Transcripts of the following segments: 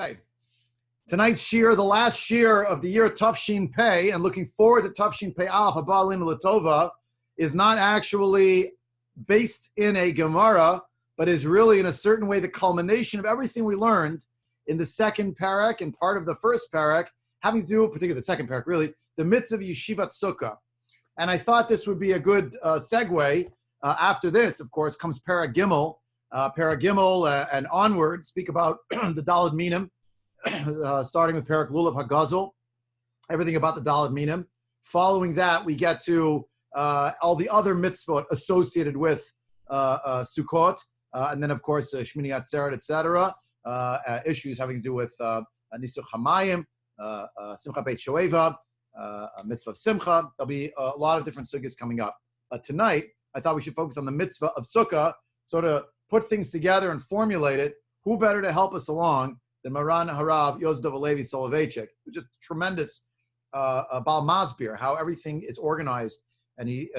Okay. Tonight's Shiur, the last Shiur of the year Tafshin Pei, and looking forward to Tafshin Pei Aleph Habalin Latova, is not actually based in a Gemara, but is really in a certain way the culmination of everything we learned in the second parak and part of the first parak, having to do, particularly the second parak, really, the Mitzvah of Yeshivat Sukkah. And I thought this would be a good segue. After this, of course, comes Parak Gimel. Parak Gimel and onward speak about the Daled Minim, starting with Parak Lulav Hagazol, everything about the Daled Minim. Following that, we get to all the other mitzvot associated with Sukkot, and then, of course, Shmini Atzeret, etc. Issues having to do with Nisuch Hamayim, Simcha Beit Shoeva, Mitzvah of Simcha. There'll be a lot of different sukkahs coming up. Tonight, I thought we should focus on the Mitzvah of Sukkah, sort of put things together and formulate it. Who better to help us along than Maran Harav Yosef Alevi Soloveitchik, who's just tremendous Bal Masbir, how everything is organized, and he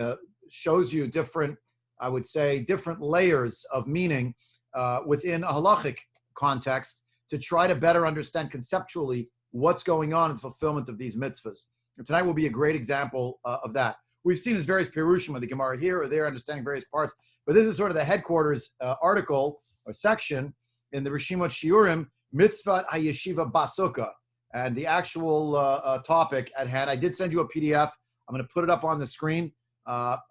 shows you different, I would say, different layers of meaning within a halachic context to try to better understand conceptually what's going on in the fulfillment of these mitzvahs. And tonight will be a great example of that. We've seen his various pirushim of the Gemara here or there, understanding various parts, but this is sort of the headquarters article or section in the Reshimot Shiurim, Mitzvat HaYeshiva BaSukka, and the actual topic at hand. I did send you a PDF. I'm going to put it up on the screen.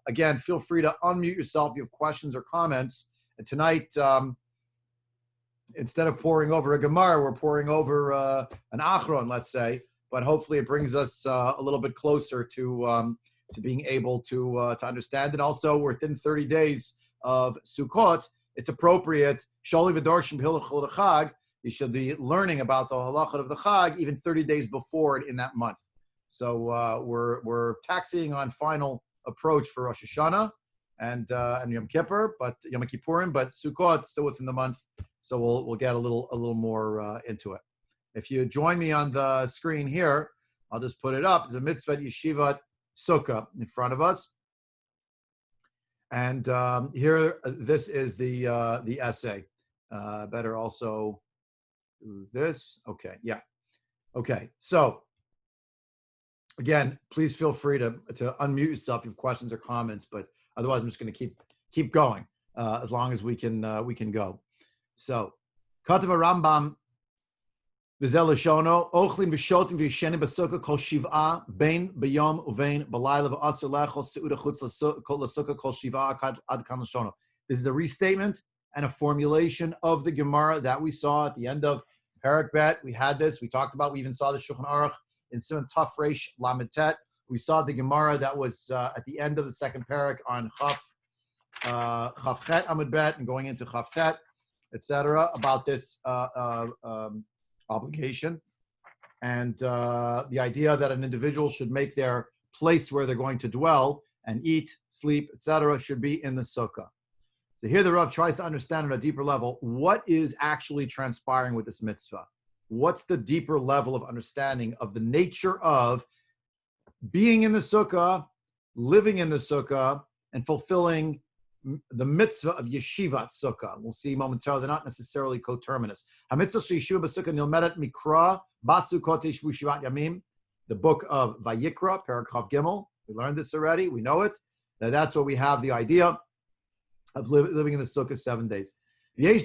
Again, feel free to unmute yourself if you have questions or comments. And tonight, instead of pouring over a Gemara, we're pouring over an Achron, let's say, but hopefully it brings us a little bit closer to being able to understand it. Also, we're within 30 days of Sukkot. It's appropriate. Sholi v'dorshim b'hilchot chol Chag. You should be learning about the halachot of the Chag even 30 days before it in that month. So we're taxiing on final approach for Rosh Hashanah and Yom Kippur, but Yom Kippurim, but Sukkot still within the month. So we'll get a little more into it. If you join me on the screen here, I'll just put it up. It's a Mitzvah Yeshivat Sukkah in front of us. And here, this is the essay. Better also do this. Okay, yeah. Okay, so again, please feel free to unmute yourself if you have questions or comments, but otherwise I'm just going to keep going as long as we can go. So, Katava Rambam V'zel Lashono Ochlin v'shotim v'yishenim b'sukkah kol shiv'a bein b'yom uvein b'layla v'asur lechol seuda chutz l'sukkah kol shiv'a ad kan Lashono. This is a restatement and a formulation of the Gemara that we saw at the end of Parak Bet. We had this. We talked about. We even saw the Shulchan Aruch in Siman Taf Reish Lamed Tet. We saw the Gemara that was at the end of the second parak on Chaf Chet Amud Bet and going into Chaf Tet, etc. about this obligation and the idea that an individual should make their place where they're going to dwell and eat, sleep, etc. should be in the sukkah. So here the Rav tries to understand on a deeper level what is actually transpiring with this mitzvah. What's the deeper level of understanding of the nature of being in the sukkah, living in the sukkah, and fulfilling the mitzvah of yeshivat sukkah. We'll see momentarily, they're not necessarily coterminous. HaMitzvah Yeshiva BaSukka nilmedet mikra BaSukkot yeshvu shivat yamim, the book of Vayikra, Parak Chav Gimel. We learned this already, we know it. That's where we have the idea of living in the sukkah 7 days. We have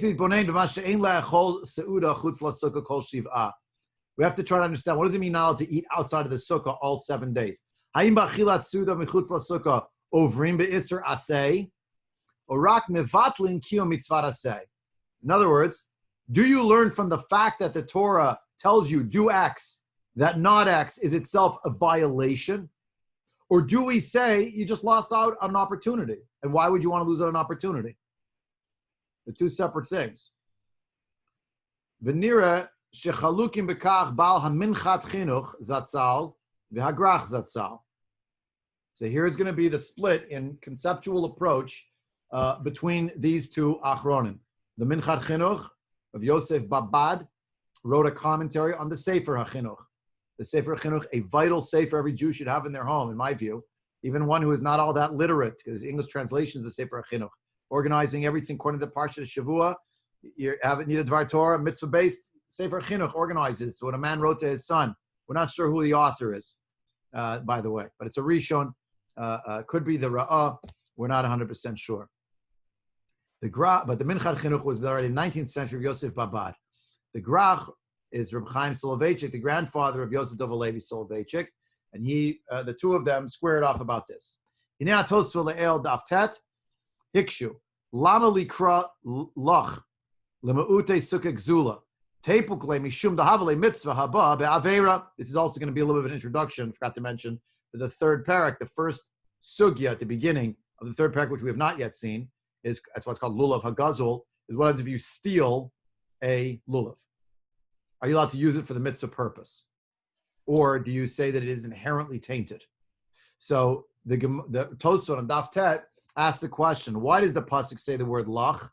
to try to understand, what does it mean now to eat outside of the sukkah all 7 days? In other words, do you learn from the fact that the Torah tells you do X, that not X is itself a violation? Or do we say you just lost out on an opportunity? And why would you want to lose out on an opportunity? They're two separate things. V'nira shechalukim bekach bal haminchat chinuch zatzal v'hagrach zatzal. So here's going to be the split in conceptual approach between these two achronim. The Minchat Chinuch of Yosef Babad wrote a commentary on the Sefer HaChinuch. The Sefer HaChinuch, a vital sefer every Jew should have in their home, in my view. Even one who is not all that literate, because English translation is the Sefer HaChinuch. Organizing everything according to the Parsha of Shavua. You haven't needed Dvar Torah, mitzvah-based, Sefer Chinuch organized it. It's what a man wrote to his son. We're not sure who the author is, by the way, but it's a Rishon. Could be the Ra'ah. We're not 100% sure. But the Minchat Chinuch was already in the 19th century of Yosef Babad. The Grach is Reb Chaim Soloveitchik, the grandfather of Yosef Dovalevi Soloveitchik, and the two of them squared off about this. Hinei Tosfos le'el daf tet hikshu lama likra lach lemeute sukkah gzula tepuk le mishum dahavale mitzvah haba be'avera. This is also going to be a little bit of an introduction. Forgot to mention the third parak, the first sugya at the beginning of the third parak, which we have not yet seen, that's what's called lulav hagazul. Is what happens if you steal a lulav? Are you allowed to use it for the mitzvah purpose, or do you say that it is inherently tainted? So the Tosfos on Daf Tet asks the question: why does the pasuk say the word lach?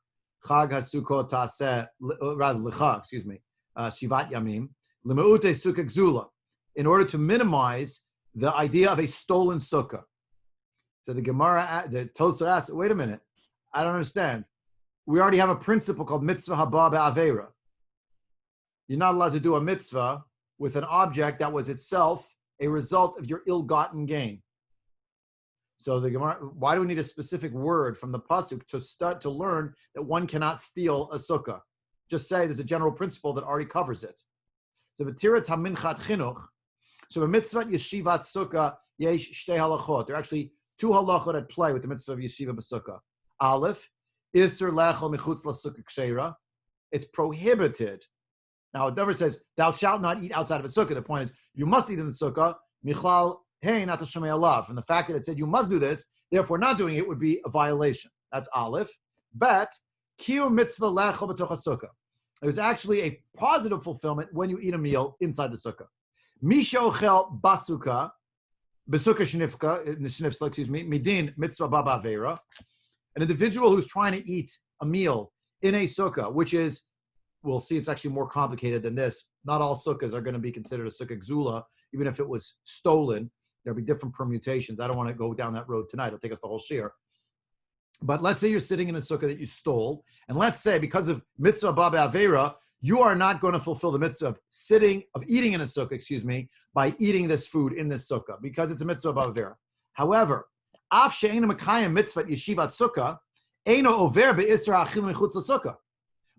Chag hasukot taseh, rather lecha, shivat yamim lemeute sukkah gzula, in order to minimize the idea of a stolen sukkah. So the Tosfos asks, wait a minute, I don't understand. We already have a principle called mitzvah haba be'avera. You're not allowed to do a mitzvah with an object that was itself a result of your ill-gotten gain. So the Gemara, why do we need a specific word from the pasuk to learn that one cannot steal a sukkah? Just say there's a general principle that already covers it. So v'tiretz haminchat chinuch. So the Mitzvat Yeshivat Sukkah yesh shtei halachot. There are actually two halachot at play with the mitzvah of Yeshiva BaSukka. Aleph, iser lechol michutz lasukkah kshera. It's prohibited. Now, it never says, thou shalt not eat outside of a sukkah. The point is, you must eat in the sukkah, michlal hey not to shomei alav. And the fact that it said you must do this, therefore not doing it would be a violation. That's Aleph. Bet, kiyu mitzvah lechol b'toch sukkah. There's actually a positive fulfillment when you eat a meal inside the sukkah. Misha ochel BaSukka, BaSukka shnifka, midin mitzvah baba avera. An individual who's trying to eat a meal in a sukkah, which is, we'll see it's actually more complicated than this. Not all sukkahs are going to be considered a sukkah gzula, even if it was stolen. There'll be different permutations. I don't want to go down that road tonight. It'll take us the whole shiur. But let's say you're sitting in a sukkah that you stole, and let's say because of mitzvah baba avera, you are not going to fulfill the mitzvah of eating in a sukkah, by eating this food in this sukkah, because it's a mitzvah baba avera. However, af she'einu mekayem mitzvah yeshivat sukkah, eino over be'isra achil mechutz l'sukkah.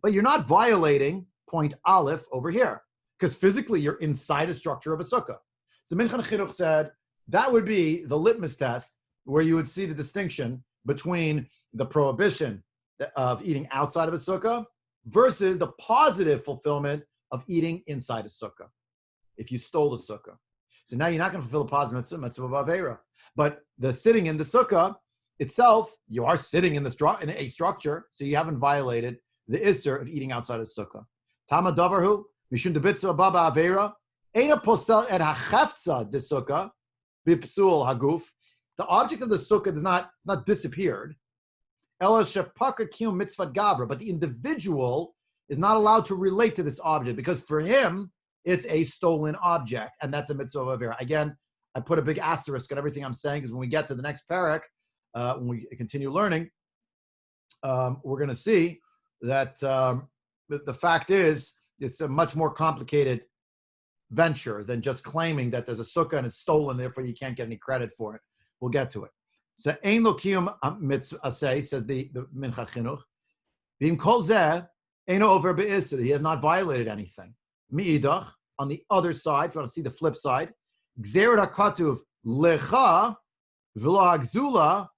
But you're not violating point Aleph over here, because physically you're inside a structure of a sukkah. So Minchat Chinuch said that would be the litmus test where you would see the distinction between the prohibition of eating outside of a sukkah versus the positive fulfillment of eating inside a sukkah, if you stole the sukkah. So now you're not going to fulfill the positive mitzvah of avera. But the sitting in the sukkah itself, you are sitting in a structure, so you haven't violated the isser of eating outside of sukkah. Tama davarhu mishum debitza baba avera ena posel et hachefza de sukkah bipsul haguf. The object of the sukkah is not disappeared. Ela shepaka kiyum mitzvah gavra, but the individual is not allowed to relate to this object because for him it's a stolen object, and that's a mitzvah of avera. Again, I put a big asterisk on everything I'm saying because when we get to the next parak, when we continue learning, we're going to see that the fact is it's a much more complicated venture than just claiming that there's a sukkah and it's stolen, therefore you can't get any credit for it. We'll get to it. So ein lo kiyum mitzvah says the Minchat Chinuch. V'im kol zeh eino over be'isr. He has not violated anything. Mi'idach, on the other side, if you want to see the flip side, gzerat hakatuv lecha v'lo hagzula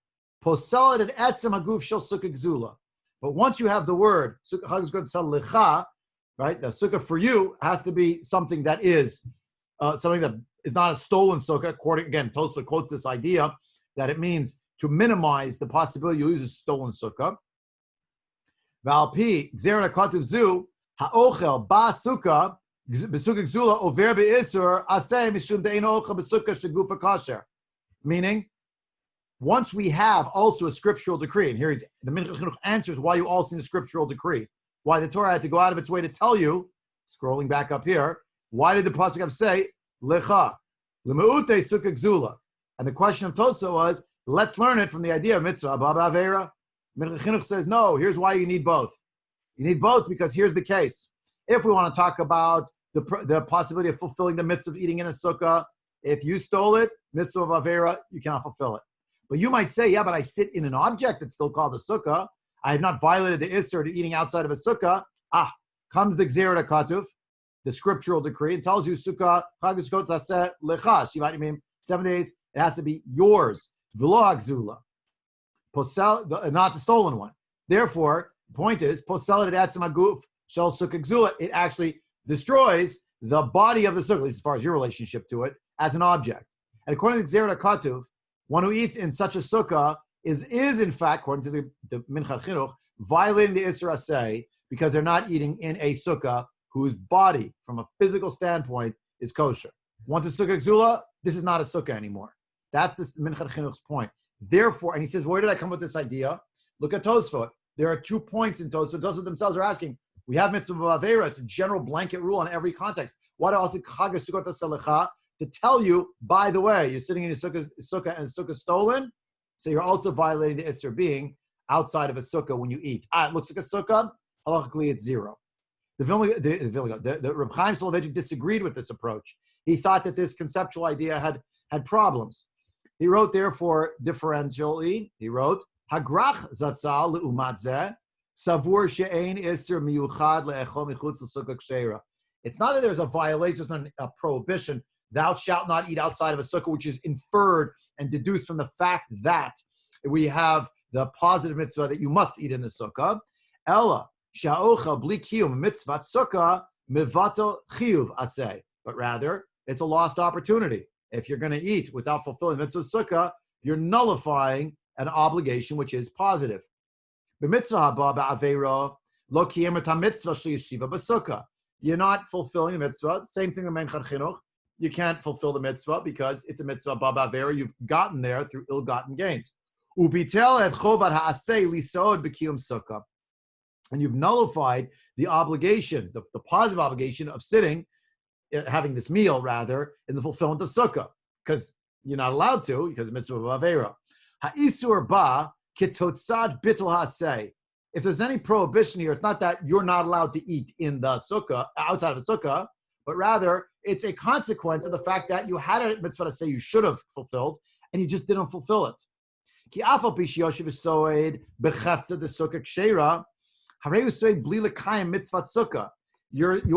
poselet et etzem haguf shel sukkah gzula. But once you have the word sukkah, right? The sukkah for you has to be something that is something that is not a stolen sukkah. According again, Tosfos quotes this idea that it means to minimize the possibility you use a stolen sukkah. Valpi gzera katuv zu haochel BaSukka BaSukka gzula over be'isur aseh mishum de'eino ochel BaSukka shegufa kasher. Meaning, once we have also a scriptural decree, and here the Minchat Chinuch answers why you also need a scriptural decree, why the Torah had to go out of its way to tell you, scrolling back up here, why did the pasuk have to say, lecha, lemeute sukkah gzula? And the question of Tosfos was, let's learn it from the idea of mitzvah baba avera. Minchat Chinuch says, no, here's why you need both. You need both because here's the case. If we want to talk about the possibility of fulfilling the mitzvah of eating in a sukkah, if you stole it, mitzvah of avera, you cannot fulfill it. But you might say, yeah, but I sit in an object that's still called a sukkah. I have not violated the isser to eating outside of a sukkah. Comes the gzera katuv, the scriptural decree, and tells you sukkah, chageskot taseh lecha, shivat yamim, 7 days, it has to be yours. V'lo hagzula, not the stolen one. Therefore, the point is, posel it atzim haguf shel sukkah gzula. It actually destroys the body of the sukkah, at least as far as your relationship to it, as an object. And according to gzera katuv, one who eats in such a sukkah is in fact, according to the Minchat Chinuch, violating the Isra Aseh because they're not eating in a sukkah whose body, from a physical standpoint, is kosher. Once a sukkah gzula, this is not a sukkah anymore. That's the Minchat Chinuch's point. Therefore, and he says, where did I come with this idea? Look at Tosfot. There are 2 points in Tosfot. Tosfot themselves are asking, we have mitzvah avera. It's a general blanket rule in every context. Why do I also chagasukot selecha? To tell you, by the way, you're sitting in your sukkah and the sukkah stolen, so you're also violating the Isser being outside of a sukkah when you eat. It looks like a sukkah, halachically it's 0. The Reb Chaim Soloveitchik disagreed with this approach. He thought that this conceptual idea had problems. He wrote, therefore, differentially, he wrote, Hagrach zatzal le'umat zeh, savur she'ein Isser miyuchad le'echol michutz l'sukkah k'sheira. It's not that there's a violation, it's not a prohibition. Thou shalt not eat outside of a sukkah, which is inferred and deduced from the fact that we have the positive mitzvah that you must eat in the sukkah. Ella, sha'ocha bli kiyum mitzvat sukkah mivato chiyuv aseh. But rather, it's a lost opportunity. If you're going to eat without fulfilling the mitzvah sukkah, you're nullifying an obligation which is positive. B'mitzvah haba ba'avera lo kiyem et ha-mitzvah she'yeshiva b'sukkah. You're not fulfilling the mitzvah. Same thing in Menchat Chinuch. You can't fulfill the mitzvah because it's a mitzvah babavera. You've gotten there through ill-gotten gains. Ubitel et chovat ha'aseh lisod b'kiyum sukkah. And you've nullified the obligation, the positive obligation of sitting, having this meal rather, in the fulfillment of sukkah, because you're not allowed to, because of mitzvah babavera. Ha'isur ba kitotzad bittul ha'aseh. If there's any prohibition here, it's not that you're not allowed to eat in the sukkah, outside of a sukkah, but rather it's a consequence of the fact that you had a mitzvah to say you should have fulfilled, and you just didn't fulfill it. You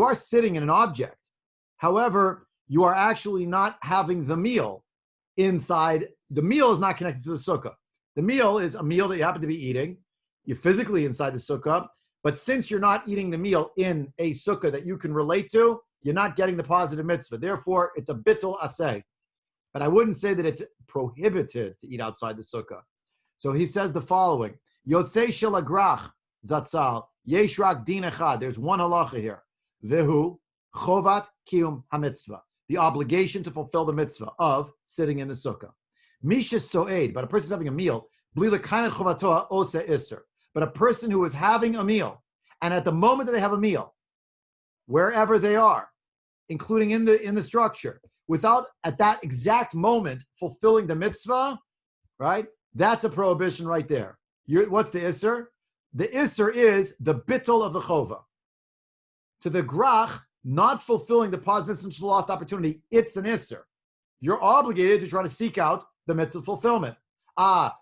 are sitting in an object. However, you are actually not having the meal inside. The meal is not connected to the sukkah. The meal is a meal that you happen to be eating. You're physically inside the sukkah, but since you're not eating the meal in a sukkah that you can relate to, you're not getting the positive mitzvah. Therefore, it's a bittul aseh. But I wouldn't say that it's prohibited to eat outside the sukkah. So he says the following: Yotzei shel agrach zatzal yesh rak din echad. There's one halacha here. Vehu chovat kiyum hamitzvah. The obligation to fulfill the mitzvah of sitting in the sukkah. Misha so'ed, but a person's having a meal. Bli l'kayim chovatoa ose iser. But a person who is having a meal, and at the moment that they have a meal, wherever they are, including in the structure, without at that exact moment fulfilling the mitzvah, right? That's a prohibition right there. What's the isser? The isser is the bittul of the chova. To the grach, not fulfilling the positive mitzvah lost opportunity, it's an isser. You're obligated to try to seek out the mitzvah fulfillment.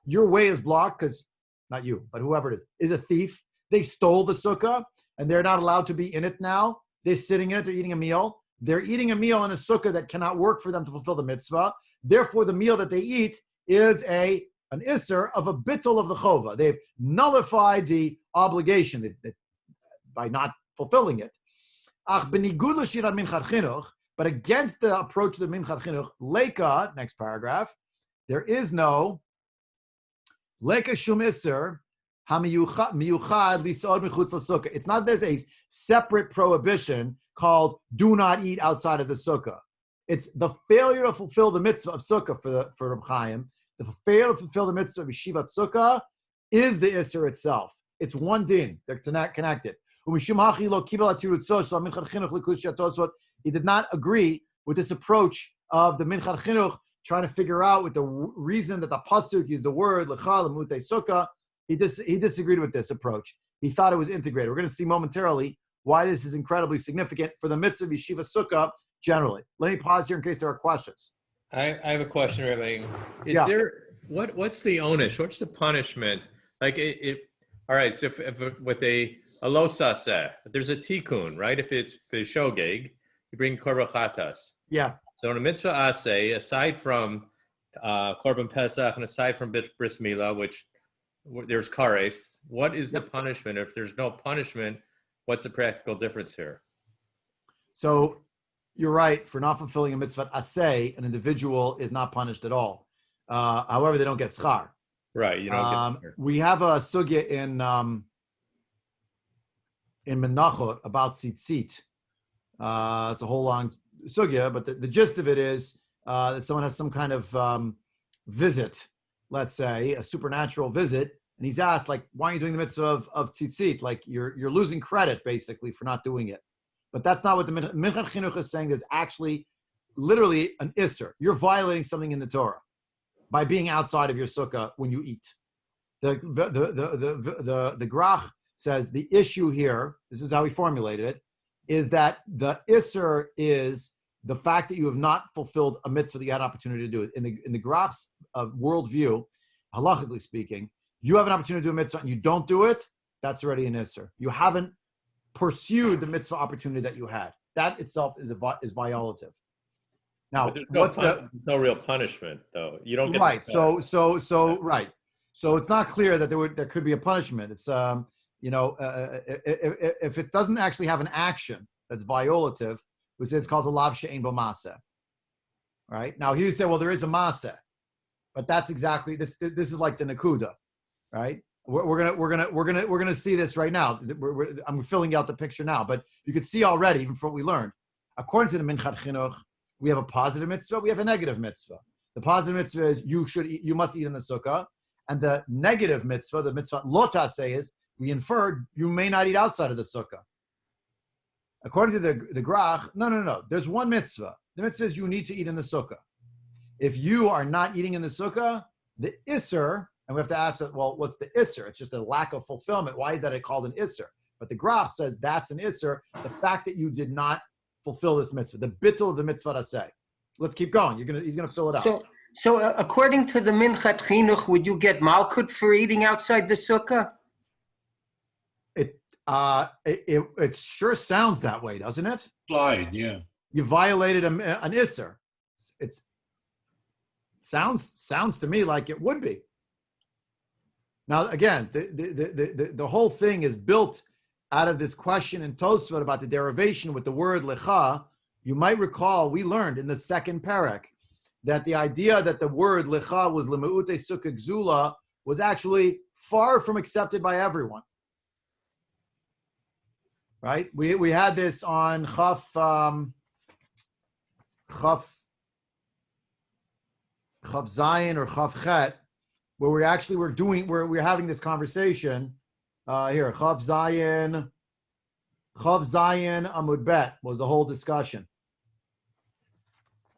Your way is blocked because, not you, but whoever it is a thief. They stole the sukkah and they're not allowed to be in it now. They're sitting in it, they're eating a meal. They're eating a meal in a sukkah that cannot work for them to fulfill the mitzvah. Therefore, the meal that they eat is an isser of a bittul of the chova. They've nullified the obligation by not fulfilling it. But against the approach of the Minchat Chinuch, Leika, next paragraph, there is no Leika shum isser hamiyuchad lisod michutz l'sukkah. It's not that there's a separate prohibition called do not eat outside of the sukkah. It's the failure to fulfill the mitzvah of sukkah for Reb Chaim. The failure to fulfill the mitzvah of yeshivat sukkah is the isser itself. It's one din. They're connected. He did not agree with this approach of the Minchat Chinuch, trying to figure out with the reason that the pasuk used the word lecha lemutei sukkah. He disagreed with this approach. He thought it was integrated. We're going to see momentarily why this is incredibly significant for the mitzvah of Yeshiva Sukkah generally. Let me pause here in case there are questions. I have a question, Rabbi. Yeah. What's the onus? What's the punishment? Like all right, so if with a lo saseh, there's a tikkun, right? If it's shogeg, you bring korban chatas. Yeah. So in a mitzvah aseh, aside from korban pesach and aside from bris milah, which there's kares, what is the punishment? If there's no punishment, what's the practical difference here? So you're right. For not fulfilling a mitzvah aseh, an individual is not punished at all. However, they don't get schar. Right. You don't get we have a sugya in Menachot about tzitzit. It's a whole long sugya, but the gist of it is that someone has some kind of visit, let's say, a supernatural visit, and he's asked, like, why are you doing the mitzvah of tzitzit? Like, you're losing credit, basically, for not doing it. But that's not what the Minchat Chinuch is saying. There's actually literally an isser. You're violating something in the Torah by being outside of your sukkah when you eat. The Grach says the issue here, this is how he formulated it, is that the isser is the fact that you have not fulfilled a mitzvah that you had an opportunity to do it. In the Grach's worldview, halachically speaking, you have an opportunity to do a mitzvah and you don't do it, that's already an isser. You haven't pursued the mitzvah opportunity that you had. That itself is violative. Now, there's no real punishment, though. You don't get right. So right. So it's not clear that there could be a punishment. It's if it doesn't actually have an action that's violative, which is called a lav she'ein bo maseh. Right. Now you say, well, there is a maseh, but that's exactly this. This is like the nakuda, right? We're gonna see this right now. I'm filling out the picture now, but you could see already, even from what we learned, according to the Minchat Chinuch, we have a positive mitzvah, we have a negative mitzvah. The positive mitzvah is you must eat in the sukkah, and the negative mitzvah, the mitzvah lo taseh, is we inferred you may not eat outside of the sukkah. According to the Grach, no. There's one mitzvah. The mitzvah is you need to eat in the sukkah. If you are not eating in the sukkah, the isser, and we have to ask, well, what's the isser? It's just a lack of fulfillment. Why is that called an isser? But the Grach says that's an isser, the fact that you did not fulfill this mitzvah, the bittul of the mitzvah aseh. Let's keep going. He's gonna fill it out. So according to the Minchat Chinuch, would you get malkut for eating outside the sukkah? It sure sounds that way, doesn't it? Slide, yeah. You violated an isser. It sounds to me like it would be. Now again, the whole thing is built out of this question in Tosfot about the derivation with the word lecha. You might recall we learned in the second parak that the idea that the word lecha was lemeute sukkah gzula was actually far from accepted by everyone. Right? We had this on Chaf Zayin or Chaf Chet, where we're having this conversation. Here, Chaf Zayin Amud Bet was the whole discussion.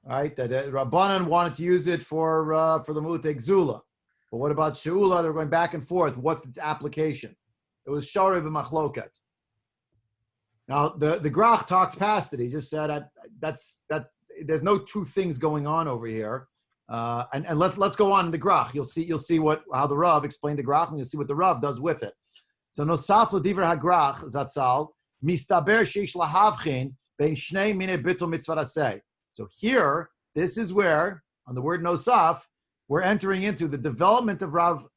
Right? That Rabbanan wanted to use it for the Mu'tei Gzula. But what about She'ula? They were going back and forth. What's its application? It was Shiurei b'machloket. Now, the Grach talked past it. He just said that there's no two things going on over here. And let's go on in the Grach. You'll see how the Rav explained the Grach, and you'll see what the Rav does with it. So nosaf l'divrei hagrach zatzal mistaber sheish lahavchin bein shnei minei bittul mitzvah aseh. So here, this is where on the word nosaf we're entering into the development of Rab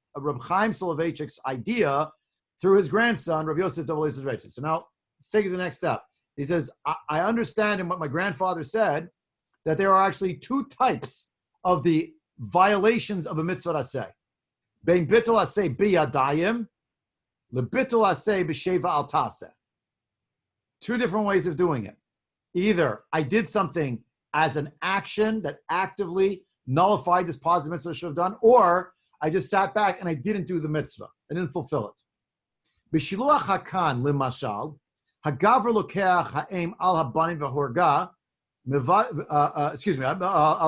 Chaim Soloveitchik's idea through his grandson Rav Yosef Dov Soloveitchik. So now let's take it to the next step. He says, I understand in what my grandfather said that there are actually two types of the violations of a mitzvah aseh. Bein bittul aseh biyadayim, lebittul aseh b'sheva al taseh. Two different ways of doing it. Either I did something as an action that actively nullified this positive mitzvah I should have done, or I just sat back and I didn't do the mitzvah. I didn't fulfill it. B'shiluach hakan limashal, hagaver lokeach ha'em al habanim v'horga, al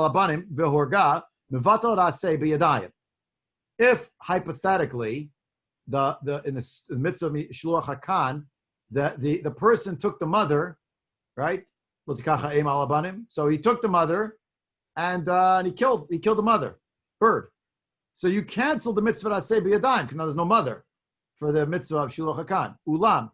habanim v'horga, mevatel raseh b'yadayim. If hypothetically, in the mitzvah of Shiluach hakan, the person took the mother, right? So he took the mother, and he killed the mother, bird. So you cancel the mitzvah aseh b'yadayim because now there's no mother for the mitzvah of shiluch hakan. Ulam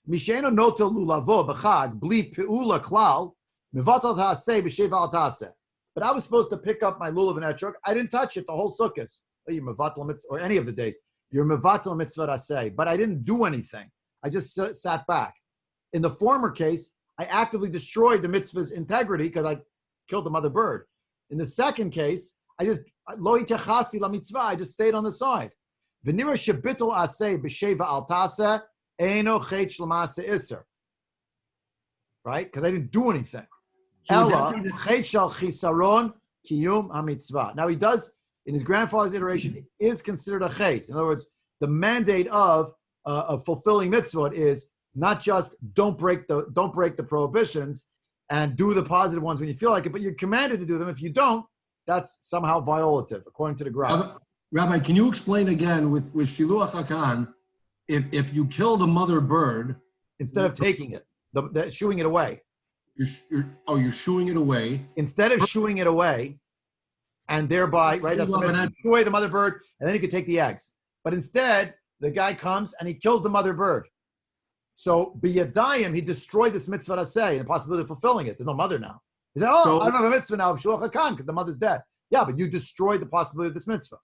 misheno notel lulavo b'chag bli peula klal mivatal ta'aseh b'sheva al ta'aseh. But I was supposed to pick up my lulav and etrog. I didn't touch it the whole sukkahs. You mevatel mitzvah or any of the days. You're mevatel mitzvah aseh, but I didn't do anything. I just sat back. In the former case, I actively destroyed the mitzvah's integrity because I killed the mother bird. In the second case, I just lo itachasti la mitzvah. I just stayed on the side. V'nira shebitul aseh b'sheva al taseh eno chet shlamase iser. Right? Because I didn't do anything. Ella chet shel chisaron kiyum hamitzvah. Now he does in his grandfather's iteration is considered a chet. In other words, the mandate of fulfilling mitzvot is not just don't break the prohibitions and do the positive ones when you feel like it, but you're commanded to do them. If you don't, that's somehow violative, according to the Graph. Rabbi, can you explain again with Shiluach HaKan, if you kill the mother bird instead of taking it, shooing it away. You're shooing it away. Instead of shooing it away, and thereby, right, that's the shoot away the mother bird, and then you can take the eggs. But instead, the guy comes and he kills the mother bird. So, b'yadayim, he destroyed this mitzvah aseh, the possibility of fulfilling it. There's no mother now. He said, I don't have a mitzvah now of Shiluach HaKan because the mother's dead. Yeah, but you destroyed the possibility of this mitzvah.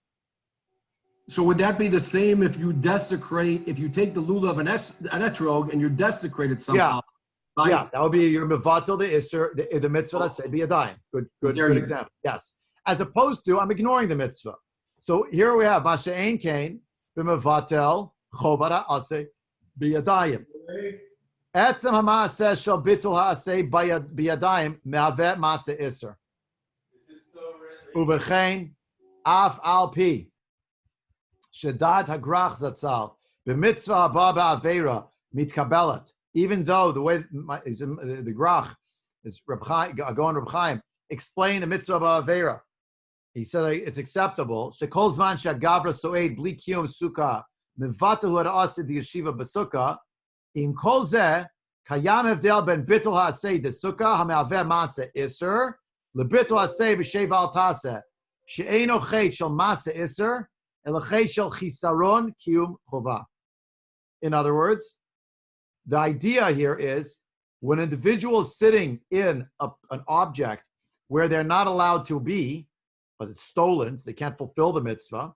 So would that be the same if you take the lulav and an etrog and you desecrate it somehow? Yeah, yeah, that would be your mevatel the iser, the mitzvah aseh b'yadayim. Good example. Yes. As opposed to, I'm ignoring the mitzvah. So here we have, Masha'ein Kain, b'mevatel chovara aseh b'yadayim. Etzem ha'maaseh shel bitul ha'aseh b'yadayim mehaveh maaseh iser. Uvechein af al pi shedat hagrach zatzal b'mitzvah haba ba'avera mitkabelet. Even though the way the grach is Reb Chaim explained the mitzvah ba'avera, he said it's acceptable. Shekol zman she'agavra so'ed bli kiyum sukkah mivatahu ha'asid the Yeshiva BaSukka. In kol zeh, kayam evdel ben bitul ha'aseh de sukkah ha'me'aveh maaseh iser lebitul ha'aseh b'sheva al taseh she'eino chet shel maaseh iser ela chet shel chisaron kiyum chova. In other words, the idea here is when an individual is sitting in an object where they're not allowed to be, but it's stolen, so they can't fulfill the mitzvah.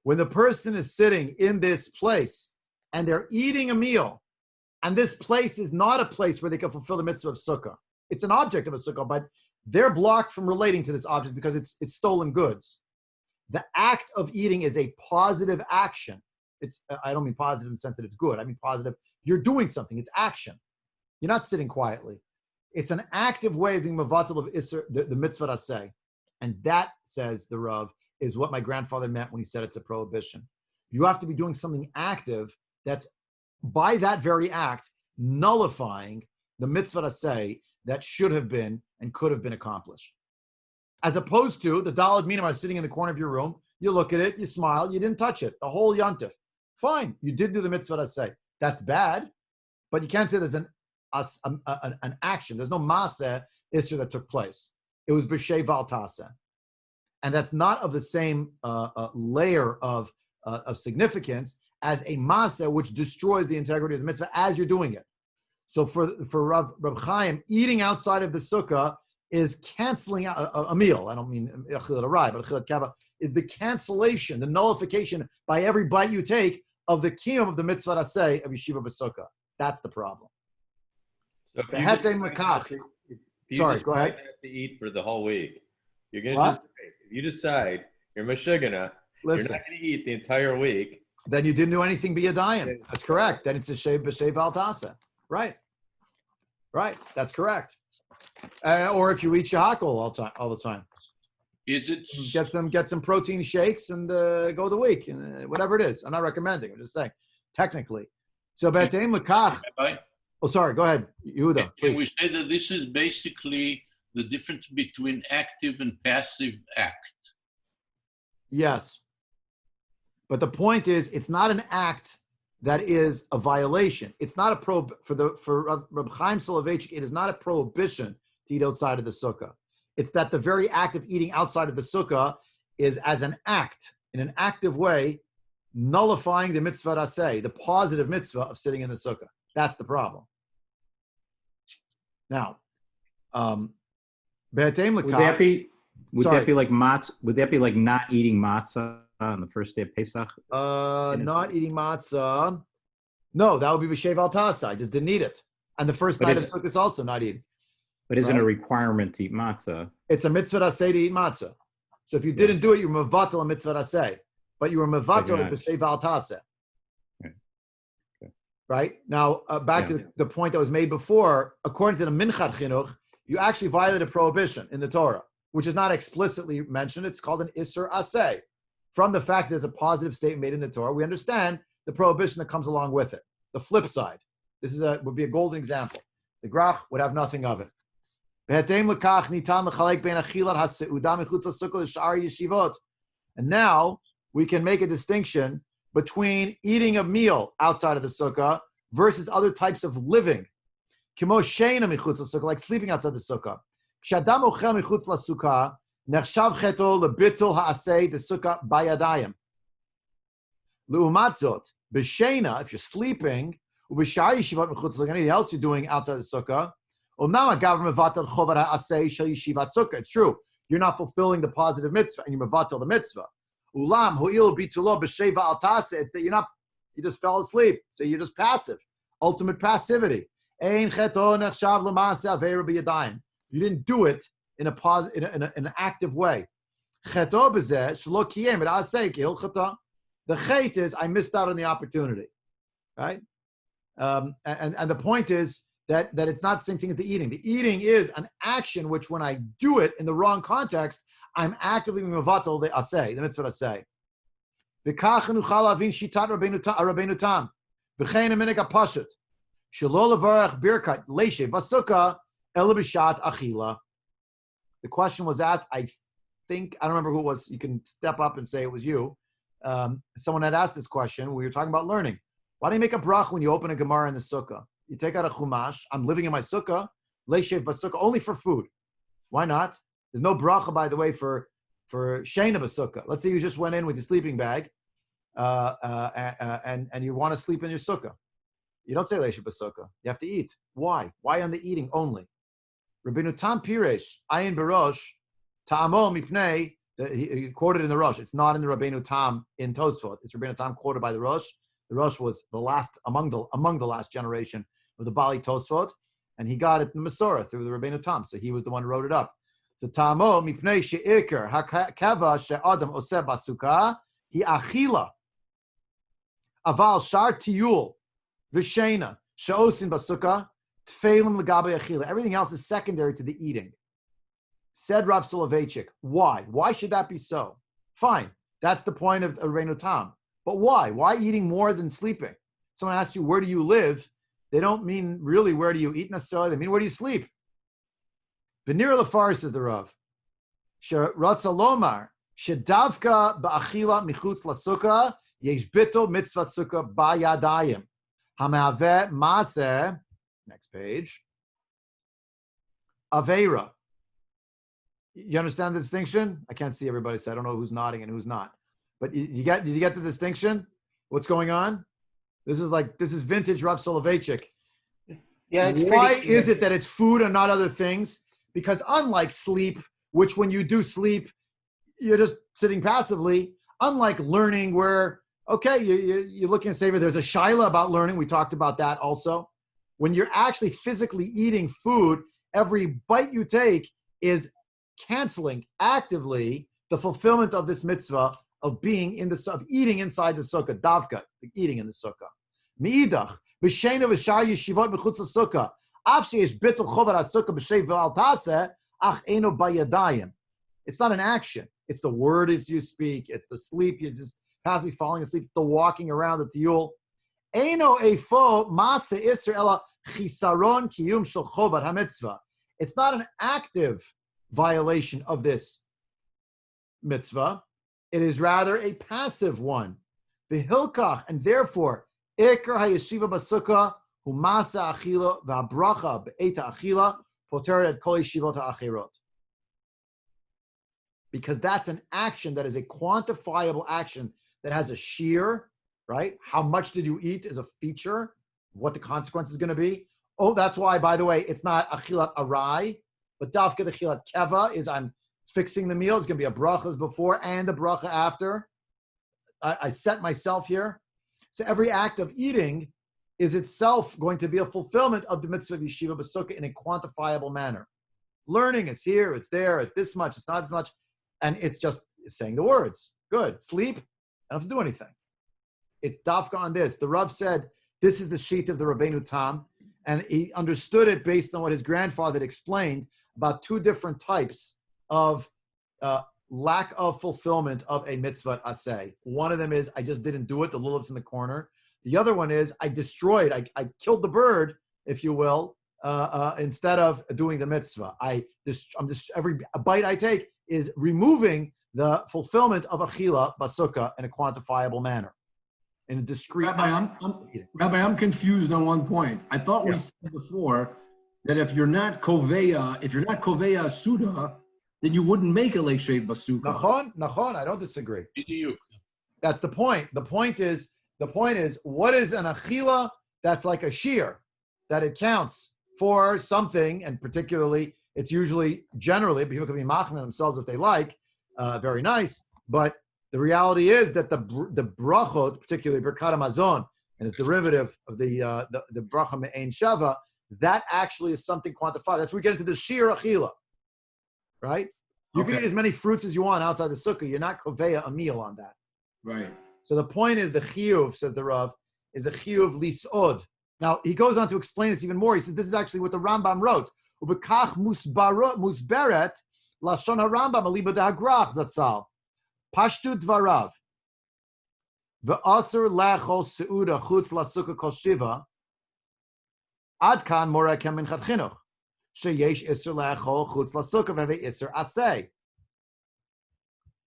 When the person is sitting in this place and they're eating a meal, and this place is not a place where they can fulfill the mitzvah of sukkah. It's an object of a sukkah, but they're blocked from relating to this object because it's stolen goods. The act of eating is a positive action. I don't mean positive in the sense that it's good. I mean positive. You're doing something. It's action. You're not sitting quietly. It's an active way of being mevatel of Isser, the mitzvah aseh. And that, says the Rav, is what my grandfather meant when he said it's a prohibition. You have to be doing something active that's, by that very act, nullifying the mitzvah aseh that should have been and could have been accomplished. As opposed to the daled minim sitting in the corner of your room, you look at it, you smile, you didn't touch it, the whole yontif. Fine, you did do the mitzvah aseh. That's bad, but you can't say there's an action. There's no maaseh issue that took place. It was b'sheva al taseh. And that's not of the same layer of significance as a maaseh which destroys the integrity of the mitzvah as you're doing it. So for Reb Chaim, eating outside of the sukkah is canceling out a meal. I don't mean achilat arai, but achilat kava is the cancellation, the nullification by every bite you take of the kiyum of the mitzvah aseh of Yeshiva BaSukka. That's the problem. So Sorry, go ahead. To eat for the whole week, you're gonna if you decide you're mashigana, you're not gonna eat the entire week. Then you didn't do anything b'yadayim. That's correct. Then it's a b'sheva al taseh. Right. That's correct. Or if you eat shahakol all the time. Is it get some protein shakes and go the week and whatever it is. I'm not recommending. I'm just saying technically. So b'ateim lekach. Oh, sorry. Go ahead, Yehuda. Can we say that this is basically the difference between active and passive act? Yes. But the point is, it's not an act that is a violation. It's not a for Reb Chaim Soloveitchik, it is not a prohibition to eat outside of the sukkah. It's that the very act of eating outside of the sukkah is as an act, in an active way, nullifying the mitzvah aseh, the positive mitzvah of sitting in the sukkah. That's the problem. Now, would that be like matzah? Would that be like not eating matzah on the first day of Pesach? Not eating matzah. No, that would be b'shev al tasa. I just didn't eat it. And the first night of sukkah is also not eating. But isn't a requirement to eat matzah? It's a mitzvah aseh to eat matzah. So if you didn't do it, you were mevatel a mitzvah aseh. But you were mevatel it b'shev al tasa. Right? Now, back to the point that was made before, according to the Minchat Chinuch, you actually violated a prohibition in the Torah, which is not explicitly mentioned. It's called an Isser Aseh. From the fact there's a positive statement made in the Torah, we understand the prohibition that comes along with it. The flip side. This would be a golden example. The Grach would have nothing of it. And now we can make a distinction between eating a meal outside of the sukkah versus other types of living. Like sleeping outside the sukkah. If you're sleeping, anything else you're doing outside the sukkah, it's true. You're not fulfilling the positive mitzvah, and you're mevatel the mitzvah. It's that you just fell asleep, so you're just passive. Ultimate passivity. You didn't do it in an active way. The chait is I missed out on the opportunity, right? And the point is that it's not the same thing as the eating. The eating is an action which, when I do it in the wrong context, I'm actively mevatel the aseh, the mitzvah aseh. V'kach nuchal avin shitat Rabbeinu Tam. V'chein aminik apashut. Shelo levarach birkat leishe BaSukka ela b'shat achila. The question was asked, I don't remember who it was. You can step up and say it was you. Someone had asked this question. We were talking about learning. Why do you make a brach when you open a Gemara in the sukkah? You take out a chumash. I'm living in my sukkah. Leishev BaSukka, only for food. Why not? There's no bracha, by the way, for sheina BaSukka. Let's say you just went in with your sleeping bag, and you want to sleep in your sukkah. You don't say leishev BaSukka. You have to eat. Why? Why on the eating only? Rabbeinu Tam Piresh Ayin Barosh Ta'amo Mipnei. He quoted in the Rosh. It's not in the Rabbeinu Tam in Tosfot. It's Rabbeinu Tam quoted by the Rosh. The Rosh was the last among the last generation of the Bali Tosfot, and he got it in the Masorah through the Rabbeinu Tam. So he was the one who wrote it up. So Tamo mipnei she'ikar hakava she'adam oseh BaSukka hi achila aval shar tiyul v'sheina she'osin BaSukka tfeilim legabe achila. Everything else is secondary to the eating. Said Rav Soloveitchik. Why? Why should that be so? Fine. That's the point of Rabbeinu Tam. But why? Why eating more than sleeping? Someone asks you, where do you live? They don't mean really where do you eat necessarily. They mean where do you sleep? V'nir lefar, says the Rav. She'ratza lomar she'davka ba'achila michutz lasukkah yesh bittul mitzvat sukkah ba'yadayim hamehaveh maaseh. Next page. Aveira. You understand the distinction? I can't see everybody, so I don't know who's nodding and who's not. But did you get the distinction? What's going on? This is vintage Rav Soloveitchik. Yeah, it's Why pretty, is it that it's food and not other things? Because unlike sleep, which when you do sleep, you're just sitting passively, unlike learning where, okay, you're looking at savor. There's a shaila about learning. We talked about that also. When you're actually physically eating food, every bite you take is canceling actively the fulfillment of this mitzvah of being of eating inside the sukkah, davka, eating in the sukkah. Mi'idach, b'sheina v'shar yeshivot b'chutz l'sukkah, af sheyesh bittul chovar ha'sukkah b'shei v'al taseh, ach eino b'yadayim. It's not an action. It's the words you speak. It's the sleep. You're just passively falling asleep. The walking around the tiyul. Eino eifo masa isra ela chisaron kiyum shel chovar ha'mitzvah. It's not an active violation of this mitzvah. It is rather a passive one. V'hilkach, and therefore, Iker HaYeshiva BaSukka hu masa achila v'habracha be'eta achila poteret et kol yeshivot ha'achirot. Because that's an action that is a quantifiable action that has a shiur, right? How much did you eat is a feature, what the consequence is going to be. Oh, that's why, by the way, it's not achilat arai, but dafka the achilat keva is I'm fixing the meal. It's going to be a brachas before and a bracha after. I set myself here. So every act of eating is itself going to be a fulfillment of the mitzvah of Yeshiva BaSukka in a quantifiable manner. Learning, it's here, it's there, it's this much, it's not as much, and it's just saying the words. Good. Sleep, I don't have to do anything. It's dafka on this. The Rav said, this is the sheet of the Rabbeinu Tam, and he understood it based on what his grandfather had explained about two different types of lack of fulfillment of a mitzvah aseh. One of them is, I just didn't do it, the lulav's in the corner. The other one is, I destroyed, I killed the bird, if you will, instead of doing the mitzvah. Every bite I take is removing the fulfillment of achila BaSukka in a quantifiable manner, in a discrete. Rabbi, I'm confused on one point. I thought we said before that if you're not koveya suda, then you wouldn't make a leishay BaSukka. Nachon, I don't disagree. Bidiyuk. That's the point. The point is, what is an achila that's like a shiur, that it counts for something, and particularly, it's usually, generally, people can be machmir themselves if they like, very nice, but the reality is that the brachot, particularly Birkat HaMazon, and its derivative of the bracha me'ein shava, that actually is something quantified. That's where we get into the shiur achila, right? You can eat as many fruits as you want outside the sukkah. You're not koveya a meal on that. Right. So the point is, the chiyuv, says the Rav, is the chiyuv lisod. Now, he goes on to explain this even more. He says this is actually what the Rambam wrote. Ubekach musberet lashon harambam aliba da'agrach zatzal. Pashtu dvarav. Ve'asur lechol seuda chutz lasukkah kol shiva. Ad kan mora kem minchat chinuch. Sheyesh isur lechol chutz lasukkah veve isur aseh.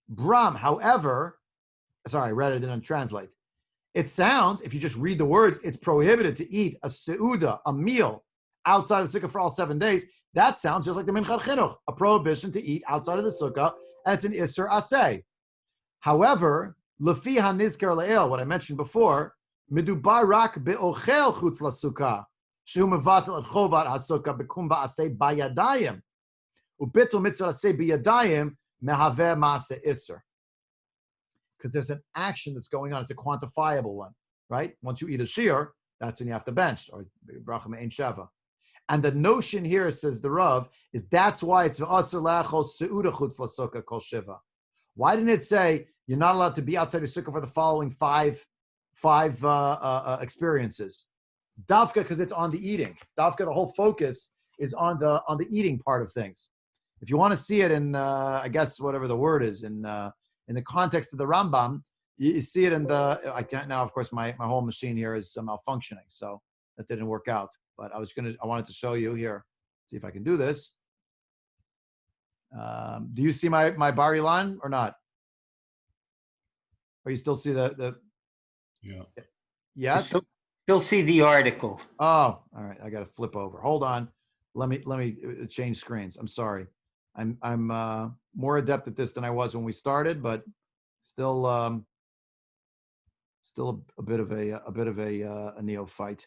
Bram, however, sorry, I read it, didn't translate. It sounds, if you just read the words, it's prohibited to eat a seuda, a meal, outside of the sukkah for all 7 days. That sounds just like the minchat chinuch, a prohibition to eat outside of the sukkah, and it's an isur aseh. However, lefi hanizkar le'el, what I mentioned before, midubar rak be'ochel chutz lasukkah, shehu mevatel et chovat hasukkah bekum ba'aseh bayadayim, ubitul mitzvah aseh bayadayim mehaveh ma'aseh isur. Because there's an action that's going on. It's a quantifiable one, right? Once you eat a shiur, that's when you have to bench, or bracha me'ein shava. And the notion here, says the Rav, is that's why it's v'asur la'achol seuda chutz lasukkah kol shiva. Why didn't it say you're not allowed to be outside your sukkah for the following five experiences? Davka, because it's on the eating. Davka, the whole focus is on the eating part of things. If you want to see it in, I guess whatever the word is, in the context of the Rambam, you see it in the. I can't now. Of course, my whole machine here is malfunctioning, so that didn't work out. But I wanted to show you here. See if I can do this. Do you see my bar Ilan or not? Or you still see the? Yeah. Yes. Still see the article. Oh, all right. I got to flip over. Hold on. Let me change screens. I'm sorry. I'm more adept at this than I was when we started, but still a bit of a neophyte.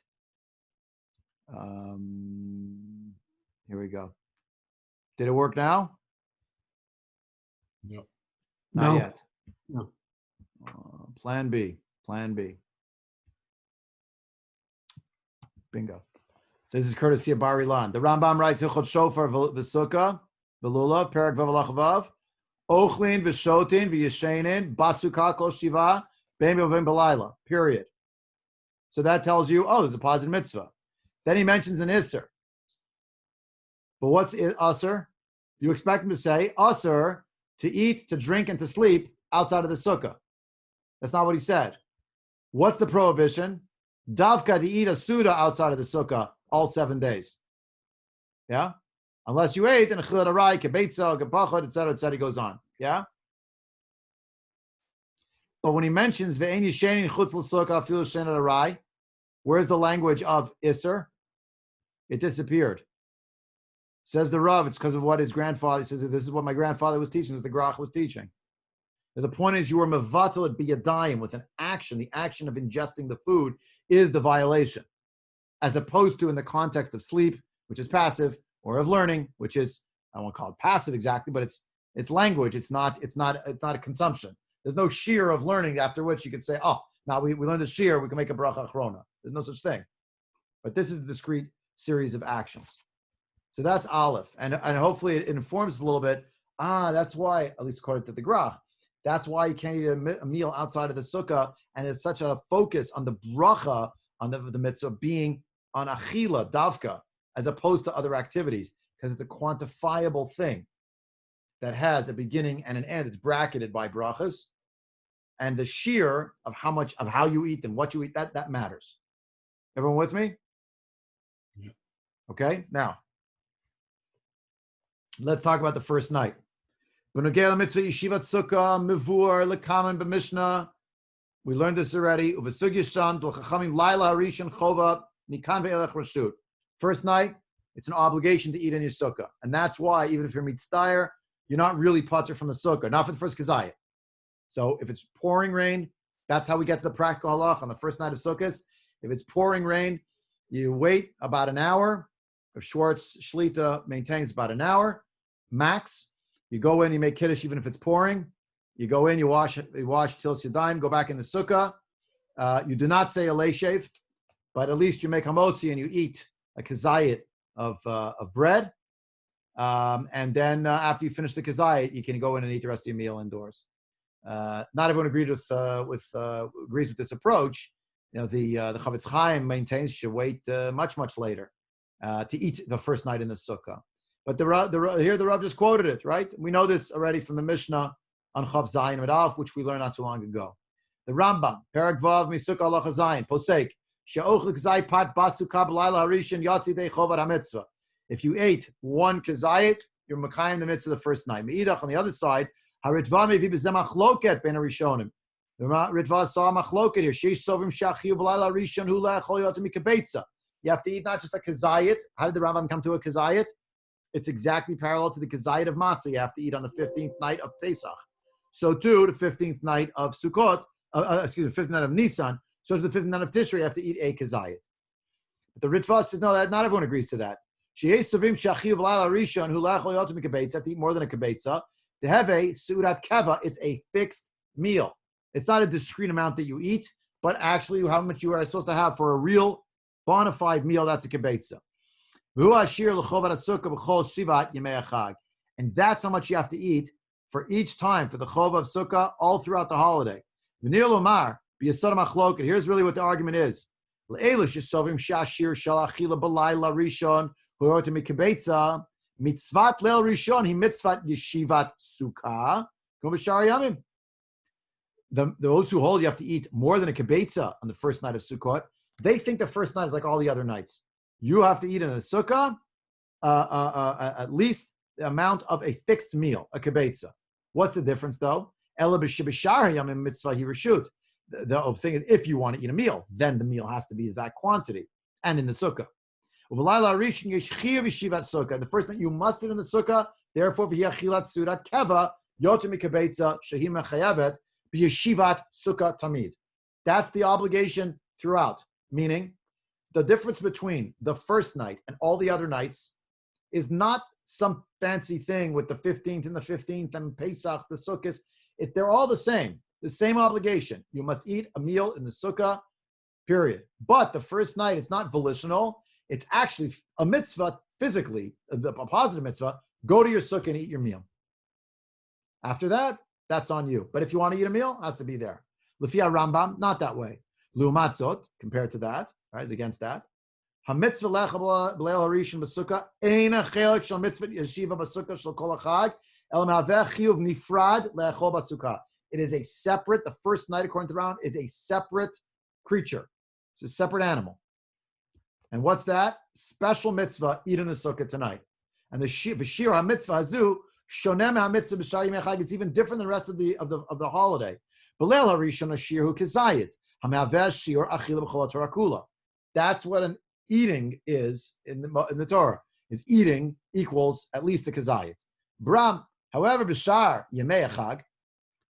Here we go. Did it work now? No. Not yet. No. Plan B. Bingo. This is courtesy of Bar Ilan. The Rambam writes, Hilchot Shofar v'Sukkah v'Lulav, Perek Vav Vav, Ochlin v'Shotin v'Yeshenin, BaSukka kol shiva, Bein Yovim b'Layla, period. So that tells you, there's a positive mitzvah. Then he mentions an Isser. But what's Usser? You expect him to say, Usser, to eat, to drink, and to sleep outside of the sukkah. That's not what he said. What's the prohibition? Davka, to eat a suda outside of the sukkah all 7 days. Yeah? Unless you ate, and a chilat arai, kebeitza, gepachot, etc., he goes on. Yeah? But when he mentions ve'en yishenin chutz l'sukkah afilu shein arai, Where's the language of Isser? It disappeared. Says the Rav, it's because of what his grandfather says. This is what my grandfather was teaching, what the Grach was teaching. And the point is, you were mevatel at biyadayim with an action. The action of ingesting the food is the violation, as opposed to in the context of sleep, which is passive, or of learning, which is, I won't call it passive exactly, but it's language. It's not a consumption. There's no shear of learning after which you could say, oh, now we learned the shear, we can make a bracha achrona. There's no such thing. But this is a discrete series of actions. So that's Aleph. And hopefully it informs us a little bit. That's why, at least according to the Grach, that's why you can't eat a meal outside of the sukkah, and it's such a focus on the bracha, on the mitzvah being on achila, davka, as opposed to other activities, because it's a quantifiable thing that has a beginning and an end. It's bracketed by brachas, and the sheer of how you eat and what you eat, that matters. Everyone with me? Yeah. Okay, now let's talk about the first night. B'nogei mitzvah yeshivat sukkah mivur lekaman b'mishnah. We learned this already. Uvesug yisham del chachamim laila harishon chova mikan ve'elech rashut. First night, it's an obligation to eat in your sukkah, and that's why even if you're mitztayer, you're not really patur from the sukkah, not for the first kazayah. So if it's pouring rain, that's how we get to the practical halach on the first night of sukkahs. If it's pouring rain, you wait about an hour. If Schwartz Shlita maintains about an hour max, you go in, you make kiddush even if it's pouring. You go in, you wash till yadayim, go back in the sukkah. You do not say a leishev, but at least you make hamotzi and you eat a kazayit of bread. And then after you finish the kazayit, you can go in and eat the rest of your meal indoors. Not everyone agrees with this approach. You know, the Chavetz Chaim maintains you should wait much later to eat the first night in the sukkah. But here the Rav just quoted it, right? We know this already from the Mishnah on Chav Zayin Medalf, which we learned not too long ago. The Rambam, Perek Vav Misukah Halacha Zayin, Posek, She'ochel K'zai Pat BaSukka B'layla Harishin Yatzi Dei Chovad HaMitzvah. If you ate one kazayit, you're makayim the mitzvah the first night. Meidach, on the other side, haritva mevi b'zeh machloket ben harishonim. The Ritva saw machloket here. Sheish sovim shachiu b'layla harishon hu le'echol yotem mikabetza. You have to eat not just a kazayit. How did the Rambam come to a kazayit? It's exactly parallel to the kazayit of matzah. You have to eat on the 15th night of Pesach. So too, the 15th night of Sukkot, 15th night of Nisan. So to the 15th night of Tishrei, you have to eat a kazayit. But the Ritva said, no, not everyone agrees to that. You have to eat more than a kibetza. To have a sudat keva, it's a fixed meal. It's not a discrete amount that you eat, but actually how much you are supposed to have for a real bona fide meal. That's a kibetza. And that's how much you have to eat for each time for the chov of sukkah all throughout the holiday. Here's really what the argument is. Mitzvat leil rishon he mitzvat yeshivat sukkah. Those who hold you have to eat more than a kibetza on the first night of Sukkot, they think the first night is like all the other nights. You have to eat in a sukkah at least the amount of a fixed meal, a kibetza. What's the difference though? The thing is, if you want to eat a meal, then the meal has to be that quantity and in the sukkah. The first night you must sit in the sukkah, therefore that's the obligation throughout. Meaning, the difference between the first night and all the other nights is not some fancy thing with the 15th and the 15th and Pesach, the sukkahs. They're all the same obligation. You must eat a meal in the sukkah, period. But the first night, it's not volitional. It's actually a mitzvah physically, a positive mitzvah. Go to your sukkah and eat your meal. After that, that's on you. But if you want to eat a meal, it has to be there. Lefia Rambam, not that way. Lumatzot, compared to that, right, is against that. Ha-mitzvah lecha b'leil harishon b'sukkah eina chelik shel mitzvah yeshiva b'sukkah shel kol hachag el mehaveh chiyuv nifrad le'echol b'sukkah. It is a separate, the first night, according to Rambam, is a separate creature. It's a separate animal. And what's that? Special mitzvah, eat in the sukkah tonight. And the Shiur ha-mitzvah hazu, shonem ha-mitzvah b'shayim echag, it's even different than the rest of the holiday. B'leil harishon ha-shiur hu kazayit, ha-mehaveh shiur achila b'chol haTorah kula. That's what an eating is in the Torah. Is eating equals at least a kazayit. Bram, however, b'shar yemei chag,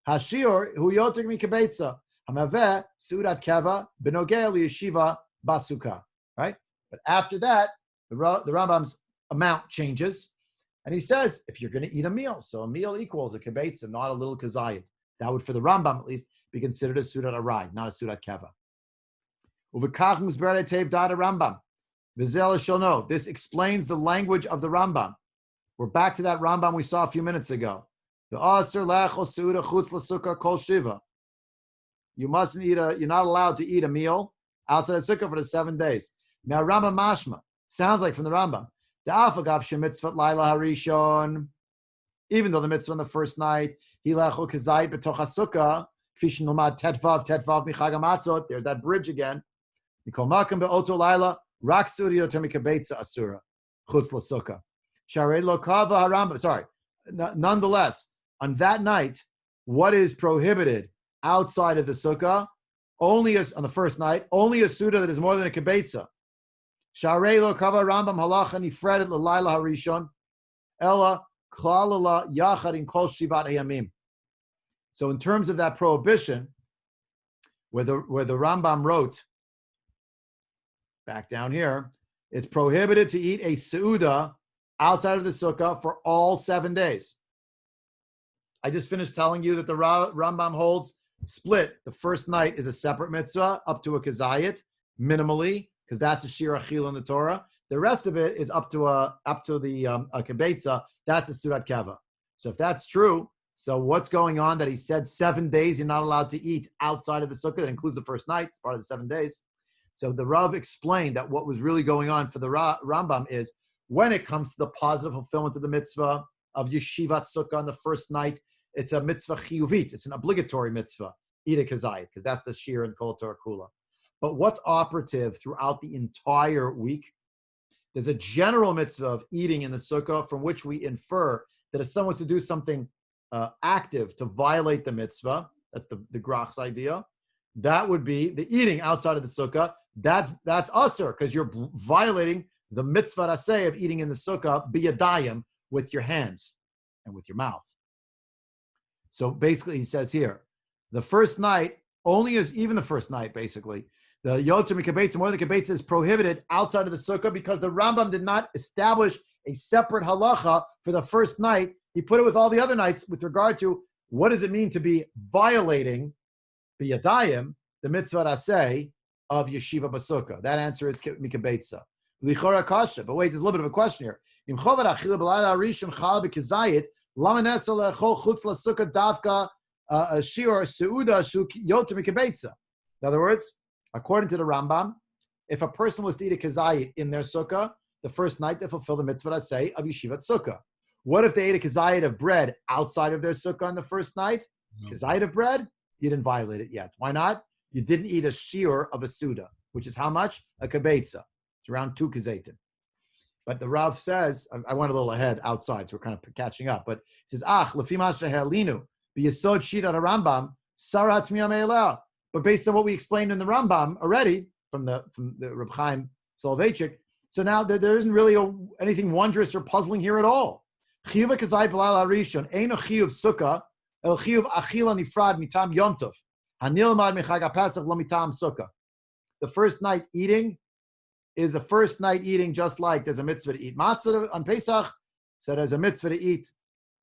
hashiur hu yoter mikabetza, hamaveh sudat keva benogel Yeshiva BaSukka. Right? But after that, the Rambam's amount changes, and he says if you're going to eat a meal, so a meal equals a kibetza, not a little kazayit. That would, for the Rambam at least, be considered a sudat arai, not a sudat keva. Uvekach musberet tev data Rambam. Vizel shall know. This explains the language of the Rambam. We're back to that Rambam we saw a few minutes ago. The aser lechol seuda chutz l'sukkah kol shiva. You mustn't eat you're not allowed to eat a meal outside the sukkah for the 7 days. Now Rambam mashma sounds like from the Rambam. The afagav shemitzvat laila harishon. Even though the mitzvah on the first night, he lechol kazayit b'toch hasukkah kfish nomad tetvav michag hamatzot. There's that bridge again. Mikol makam be'oto laila. Rak studio termikabetza asura chutz l'sukkah. Shiurei lo kava harambam. Sorry. Nonetheless, on that night, what is prohibited outside of the sukkah? Only as on the first night, only a suda that is more than a kibetza. Shiurei lo kava Rambam halacha nifredet l'layla harishon ella klalala yachad in kol shivat hayamim. So, in terms of that prohibition, where the Rambam wrote. Back down here, it's prohibited to eat a seuda outside of the sukkah for all 7 days. I just finished telling you that the Rambam holds split. The first night is a separate mitzvah up to a kazayit, minimally, because that's a shir achil in the Torah. The rest of it is up to the kibetza. That's a sudat keva. So if that's true, so what's going on that he said 7 days you're not allowed to eat outside of the sukkah? That includes the first night. It's part of the 7 days. So the Rav explained that what was really going on for the Rambam is when it comes to the positive fulfillment of the mitzvah of Yeshivat Sukkah on the first night, it's a mitzvah chiyuvit. It's an obligatory mitzvah, eat a kazayit, because that's the shir and kol Torah kula. But what's operative throughout the entire week? There's a general mitzvah of eating in the sukkah from which we infer that if someone was to do something active to violate the mitzvah, that's the Grach's idea, that would be the eating outside of the sukkah. That's usur, because you're violating the mitzvah aseh of eating in the sukkah biyadayim, with your hands and with your mouth. So basically, he says here, the first night only is even the first night. Basically, the yoter mikabetza, more than kibetza, is prohibited outside of the sukkah because the Rambam did not establish a separate halacha for the first night. He put it with all the other nights with regard to what does it mean to be violating biyadayim, the mitzvah aseh of Yeshiva BaSukka. That answer is mikabetza. Lichora kasha. But wait, there's a little bit of a question here. Im chovad achila b'layla harishon chal b'kazayit lama nesa lechol chutz l'sukkah davka shiur seuda shu yoter mikabetza. In other words, according to the Rambam, if a person was to eat a kazayit in their sukkah, the first night they fulfill the mitzvah aseh of Yeshivat Sukkah. What if they ate a kazayit of bread outside of their sukkah on the first night? Kazayit of bread? You didn't violate it yet. Why not? You didn't eat a shiur of a suda, which is how much? A kibetza. It's around 2 kazaitim. But the Rav says, I went a little ahead outside, so we're kind of catching up. But it says, lefima shehelinu b'yesod shirat Rambam sarat miyameila. But based on what we explained in the Rambam already from the Reb Chaim Soloveitchik, so now there isn't really anything wondrous or puzzling here at all. Chiyuv kazayit b'layla harishon eino chiyuv sukkah el chiyuv achila nifrad mitam yom tov. Hanilmad michag haPesach lo mitam sukkah. The first night eating is the first night eating, just like there's a mitzvah to eat matzah on Pesach, so there's a mitzvah to eat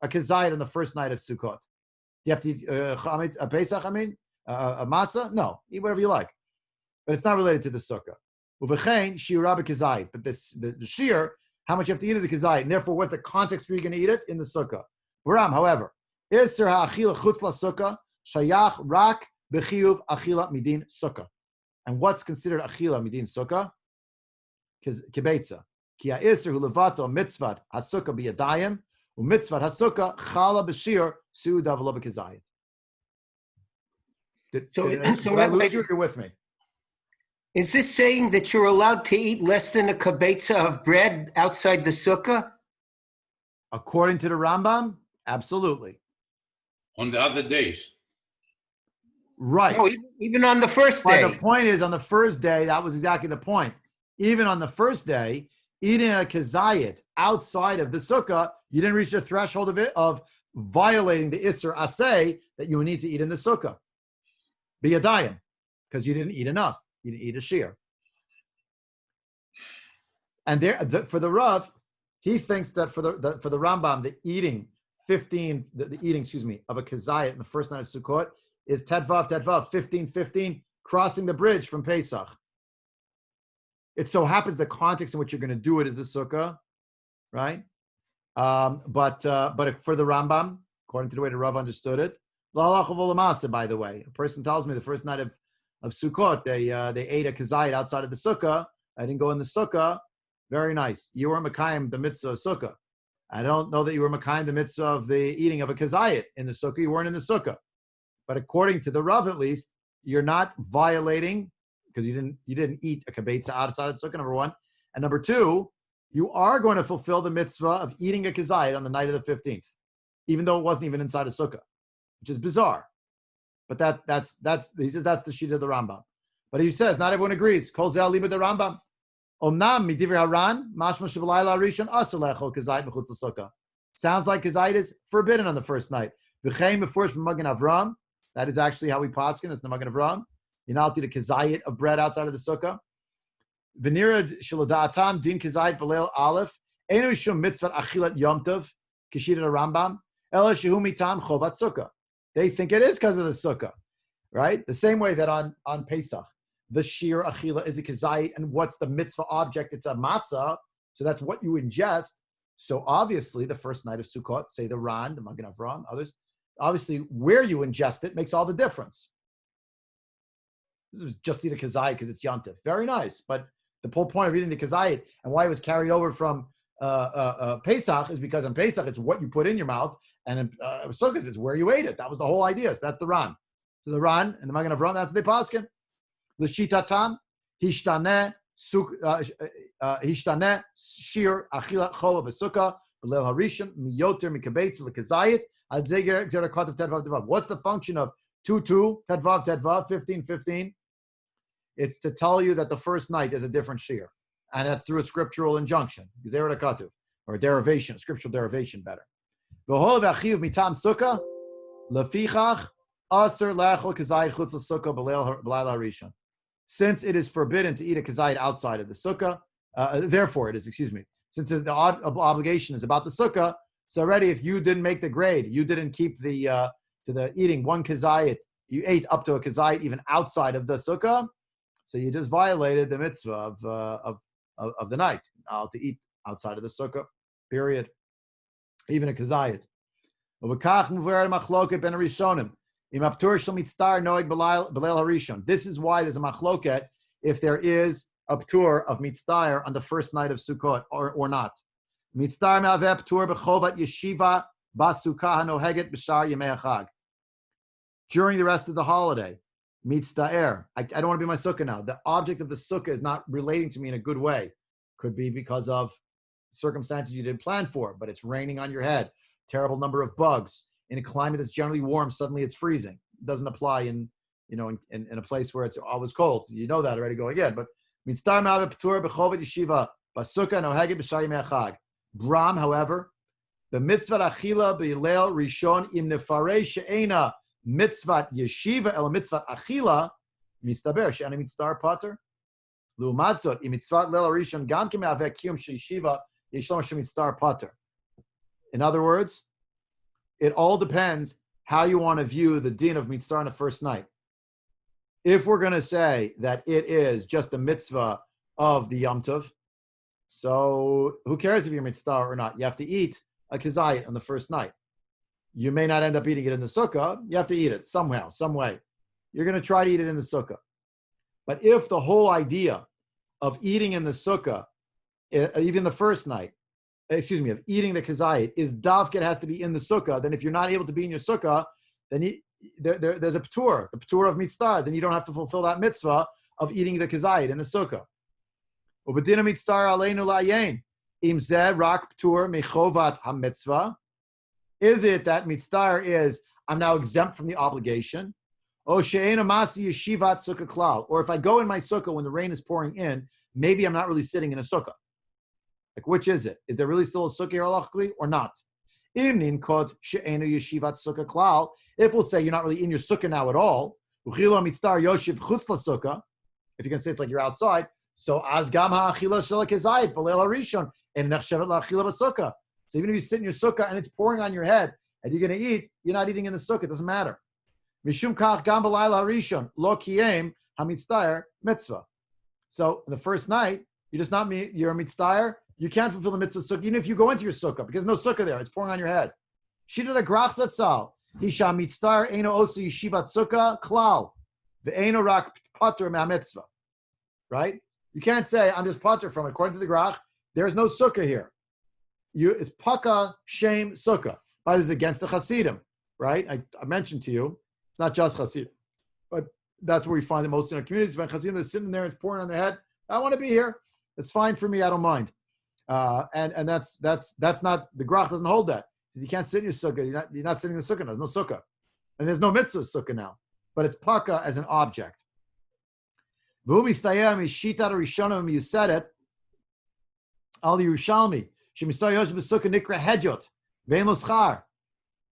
a kazayit on the first night of Sukkot. Do you have to eat a Pesach, a matzah? No, eat whatever you like. But it's not related to the sukkah. Uvechein, shiur kazayit. But the shiur, how much you have to eat is a kazayit. And therefore, what's the context where you're going to eat it? In the sukkah. Baram, however, Isser ha'achila chutz la'sukkah shayach rak b'chiyuv achila midin sukkah. And what's considered achila midin sukkah? Kibetza. Ki ha'isser hu levato mitzvat hasukkah biyadayim u'mitzvat hasukkah chala b'shir su'uda v'lo b'kazayit. Did I lose you? You're with me. Is this saying that you're allowed to eat less than a kibetza of bread outside the sukkah? According to the Rambam, absolutely. On the other days. Right. No, even on the first But day. the point is, on the first day, that was exactly the point. Even on the first day, eating a kazayit outside of the sukkah, you didn't reach the threshold of it of violating the isser asay that you would need to eat in the sukkah. Be a dayan, because you didn't eat enough. You didn't eat a shear. And for the Rav, he thinks that for the Rambam, the eating of a kazayit in the first night of Sukkot is Tedvav, 15:15, crossing the bridge from Pesach. It so happens the context in which you're going to do it is the Sukkah, right? But for the Rambam, according to the way the Rav understood it, by the way, a person tells me the first night of Sukkot, they ate a kazayit outside of the Sukkah. I didn't go in the Sukkah. Very nice. You were Makayim the mitzvah of Sukkah. I don't know that you were Makayim the mitzvah of the eating of a kazayit in the Sukkah. You weren't in the Sukkah. But according to the Rav, at least, you're not violating, because you didn't eat a kabetza outside of the Sukkah, number one. And number two, you are going to fulfill the mitzvah of eating a kazayit on the night of the 15th, even though it wasn't even inside a Sukkah, which is bizarre. But he says that's the sheet of the Rambam. But he says not everyone agrees. Kol zeh alibud the Rambam. Omnam midivri haran mashma shebalayla rishon asur le'achol kazayit mechutz l'sukkah. Sounds like kazayit is forbidden on the first night. V'chein befurish b'magen Avram. That is actually how we paskin. That's the magen Avram. You're not to eat a kazayit of bread outside of the sukkah. V'nira sheloda'atam din kazayit b'leil aleph. Einu mishum mitzvat achilat yom tov kishita Rambam. Ela shehu mitam chovat sukkah. They think it is because of the sukkah, right? The same way that on Pesach, the shiur achila is a kazayit, and what's the mitzvah object? It's a matzah, so that's what you ingest. So obviously, the first night of Sukkot, say the Ran, the Magen Avram, others, obviously where you ingest it makes all the difference. This is just eat a kazayit because it's yontif. Very nice, but the whole point of eating the kazayit and why it was carried over from Pesach is because in Pesach it's what you put in your mouth, and in Sukkot it's where you ate it. That was the whole idea. So that's the Ran. So the Ran and the Magen Avram, that's what they paskin. L'shitatam hishtaneh shiur achilat chova b'sukkah b'leil harishon miyoter mikabeitz l'kazayit al zeger zerakot tedvav tedvav. What's the function of 2:2 tedvav 15:15? It's to tell you that the first night is a different shiur, and that's through a scriptural injunction, zerakatuv, or a derivation, a scriptural derivation, better. V'hol v'achiv mitam sukkah lefichach aser lechol kazayit chutz l'sukkah b'leil harishon. Since it is forbidden to eat a kazayit outside of the sukkah, therefore it is, since the obligation is about the sukkah, so already if you didn't make the grade, you didn't keep to the eating one kazayit, you ate up to a kazayit even outside of the sukkah, so you just violated the mitzvah of the night, to eat outside of the sukkah, period. Even a kazayit. This is why there's a machloket if there is a ptur of mitzvah on the first night of Sukkot or not. Mitzvah me'aveh ptur b'chovat Yeshiva BaSukka hanoheget b'shar yemei hachag. During the rest of the holiday, mitzvah. I don't want to be my sukkah now. The object of the sukkah is not relating to me in a good way. Could be because of circumstances you didn't plan for, but it's raining on your head. Terrible number of bugs. In a climate that's generally warm, suddenly it's freezing. It doesn't apply in a place where it's always cold. So you know that already going in. But Bram, however, the mitzvah achila b'leil rishon im nefarei she'ena mitzvat yeshiva el mitzvat achila mistaber she'ena mitzvah pater lu'matzot im mitzvat leil rishon gam ke'me'aveh kiyum she'yeshiva yeshlom she'mitzvah pater. In other words, it all depends how you want to view the din of mitzvah on the first night. If we're going to say that it is just the mitzvah of the Yom Tov, so who cares if you're mitzvah or not? You have to eat a kazayit on the first night. You may not end up eating it in the sukkah. You have to eat it somehow, some way. You're going to try to eat it in the sukkah. But if the whole idea of eating in the sukkah, even the first night, of eating the kazayit is davka, it has to be in the sukkah, then if you're not able to be in your sukkah, then there's a ptur, the ptur of mitzvah, then you don't have to fulfill that mitzvah of eating the kazayit in the sukkah. Ubedina mitzvah aleinu la'ayin, im zeh rak ptur mechovat ha-mitzvah. Is it that mitzvah is, I'm now exempt from the obligation, Oh, she'ena masi yeshivat sukkah klal. Or if I go in my sukkah when the rain is pouring in, maybe I'm not really sitting in a sukkah. Like, which is it? Is there really still a sukkah here halachically or not? Imnin kod she'ena yeshivat sukkah klal. If we'll say you're not really in your sukkah now at all, uchilo mitztar yoshiv chutz sukkah. If you can say it's like you're outside, so az gam ha'achila shelak ezayit b'leil harishon and nechshevet la'achila b'sukkah. So even if you sit in your sukkah and it's pouring on your head and you're going to eat, you're not eating in the sukkah. It doesn't matter. Mishum kach gam b'leil harishon lo kiyem hamitztayer mitzvah. So the first night, you're just not you're a mitztayer. You can't fulfill the mitzvah sukkah, even if you go into your sukkah, because there's no sukkah there. It's pouring on your head. Shita grach zatzal. Hisha mitztayer eino osi yeshivat sukkah klal. Ve'eino rak pater me'amitzvah. Right? You can't say, I'm just pater from it. According to the grach, there's no sukkah here. It's paka, shame, sukkah. But it's against the Hasidim. Right? I mentioned to you, it's not just Hasidim. But that's where we find the most in our communities. When Hasidim is sitting there, it's pouring on their head. I want to be here. It's fine for me. I don't mind. And that's not, the grach doesn't hold that. He says you can't sit in your sukkah. You're not sitting in a sukkah. There's no sukkah. And there's no mitzvah sukkah now. But it's paka as an object. You said it. Al Yerushalmi.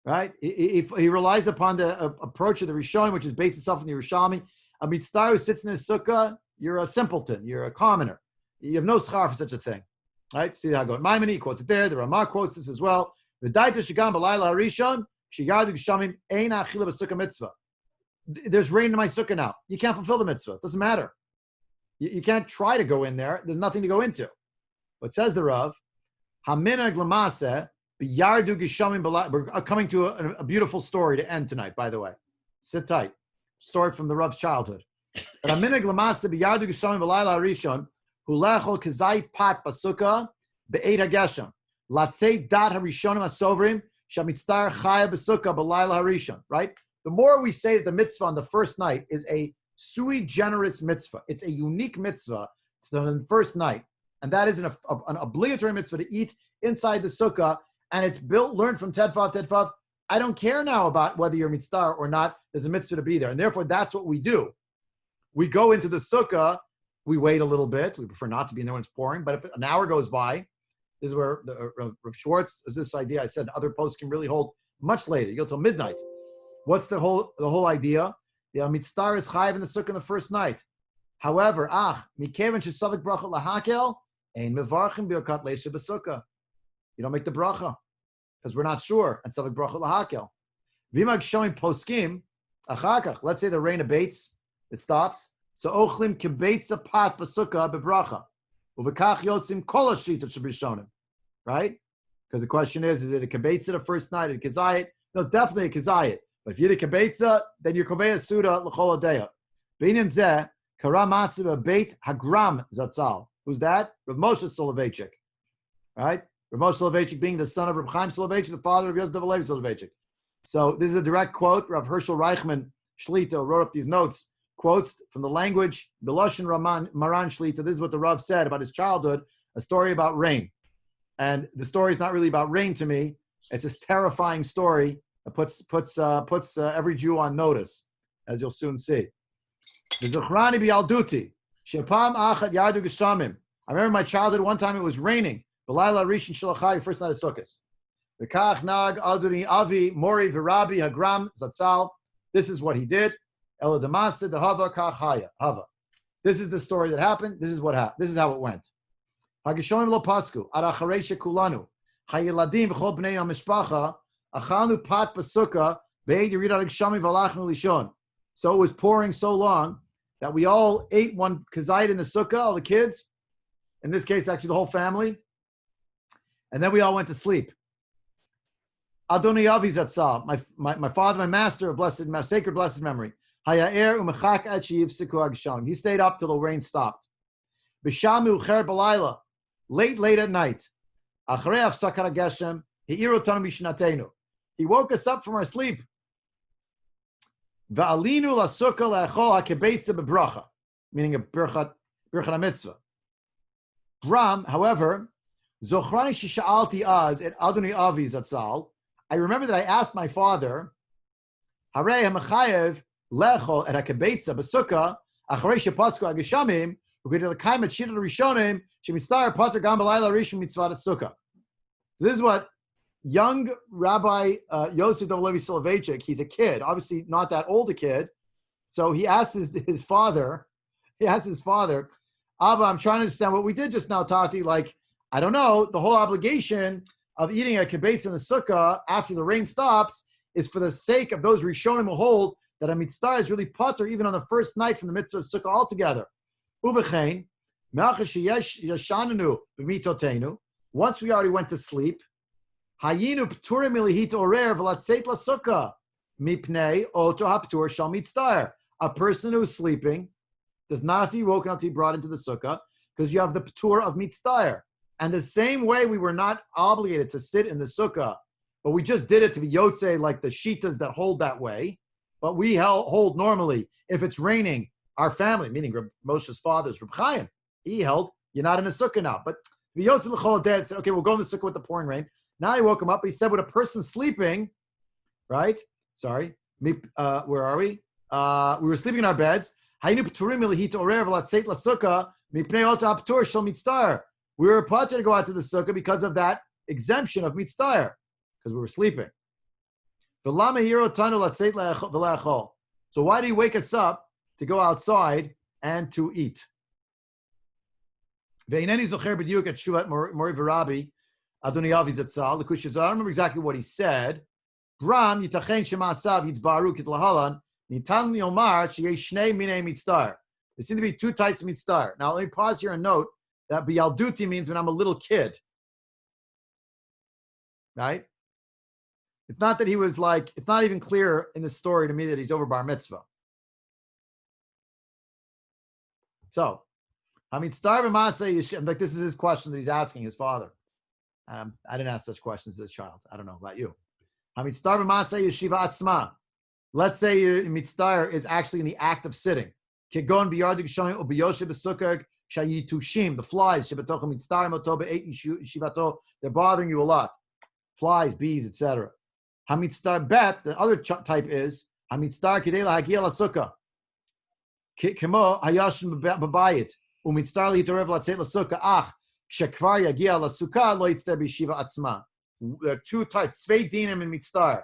Right? He relies upon the approach of the Rishonim, which is based itself on the Yerushalmi. A mitzvah who sits in a sukkah, you're a simpleton. You're a commoner. You have no schar for such a thing. Right? See how I go. Maimoni quotes it there. The Ramah quotes this as well. There's rain in my sukkah now. You can't fulfill the mitzvah. It doesn't matter. You can't try to go in there. There's nothing to go into. What says the Rav? We're coming to a beautiful story to end tonight, by the way. Sit tight. Story from the Rav's childhood. But Hulechol kazai pat BaSukka be'ed hageshem. Latzei dat harishonim asovrim shamitztar chaya BaSukka b'layla harishon. Right? The more we say that the mitzvah on the first night is a sui generis mitzvah, it's a unique mitzvah to the first night, and that is an obligatory mitzvah to eat inside the sukkah, and it's learned from Tedfav. I don't care now about whether you're mitzvah or not. There's a mitzvah to be there, and therefore that's what we do. We go into the sukkah. We wait a little bit. We prefer not to be in there when it's pouring. But if an hour goes by, this is where Rav Schwartz is this idea. I said other posts can really hold much later. You go till midnight. What's the whole idea? The mitzvah is chayiv in the sukkah in the first night. However, mikevan shesavik bracha lahakel ein mevarchim birkat leisha b'sukkah. You don't make the bracha because we're not sure. And savik bracha lahakel. V'imag showing poskim achakach. Let's say the rain abates, it stops. So ochlim kibeitza pat BaSukka bebracha, uvekach yotzim kol hashita shebrishonim, right? Because the question is it a kibeitza the first night? Is it kazayit? No, it's definitely a kazayit. But if you're the kibeitza, then you're koveya suda l'chol adeya. Beinin zeh kara masiv beit hagram zatzal. Who's that? Rav Moshe Soloveitchik, right? Rav Moshe Soloveitchik being the son of Rav Chaim Soloveitchik, the father of Yosef Levi Soloveitchik. So this is a direct quote. Rav Herschel Reichman Shlita wrote up these notes. Quotes from the language, Beloshin Maran Shlita. This is what the Rav said about his childhood, a story about rain. And the story is not really about rain to me. It's this terrifying story that puts every Jew on notice, as you'll soon see. I remember my childhood, one time it was raining. The first night of Sukkot. This is what he did. This is the story that happened. This is what happened. This is how it went. So it was pouring so long that we all ate one kazayit in the sukkah, all the kids, in this case, actually the whole family, and then we all went to sleep. Adoni Avi Zatzal, my father, my master of sacred blessed memory. He stayed up till the rain stopped. Late at night. He woke us up from our sleep. Meaning a birchat mitzvah. Bram, however, I remember that I asked my father, lechol et hakebetza BaSukka acharei shepasku ageshamim u'kedei l'kaim et shita rishonim shemitztar pater gam b'layla rishon mitzvat Sukkah. This is what young Rabbi Yosef Dov Levi Soloveitchik, he's a kid, obviously not that old a kid, so he asks his father, Abba, I'm trying to understand what we did just now, Tati, like, I don't know, the whole obligation of eating a kibbutz in the sukkah after the rain stops is for the sake of those Rishonim who hold that a mitzvah is really pater even on the first night from the mitzvah of sukkah altogether. Uvechein, once we already went to sleep, hayinu p'turim milihit orer v'latzeit lasukkah mipnei oto haptur shal mitzvah. A person who's sleeping does not have to be woken up to be brought into the sukkah because you have the p'tur of mitzvah. And the same way we were not obligated to sit in the sukkah, but we just did it to be yotze like the shitas that hold that way. But we hold normally, if it's raining, our family, meaning Reb Moshe's father's Reb Chaim, he held, you're not in a sukkah now. But the yotze l'chol dad said, okay, we'll go in the sukkah with the pouring rain. Now he woke him up, but he said, with a person sleeping, right? Sorry, where are we? We were sleeping in our beds. We were pater to go out to the sukkah because of that exemption of mitzvah, because we were sleeping. So why did he wake us up to go outside and to eat? I don't remember exactly what he said. There seem to be two types of mitzvah. Now let me pause here and note that biyalduti means when I'm a little kid. Right? It's not that he was like, it's not even clear in the story to me that he's over bar mitzvah. So, I mean, like this is his question that he's asking his father. I didn't ask such questions as a child. I don't know about you. I mean, Yeshiva atzma. Let's say your mitzvah is actually in the act of sitting. The flies, they're bothering you a lot. Flies, bees, etc. Hamitztar bet, the other type is hamitztar kidei lahagia lasukah. Kemo hayashim babayit umitztar lihitorev latzeit lasukah ach kshekvar yagia lasukah lo yitzter b'yeshiva atzma. Two types, svei dinim and mitztar.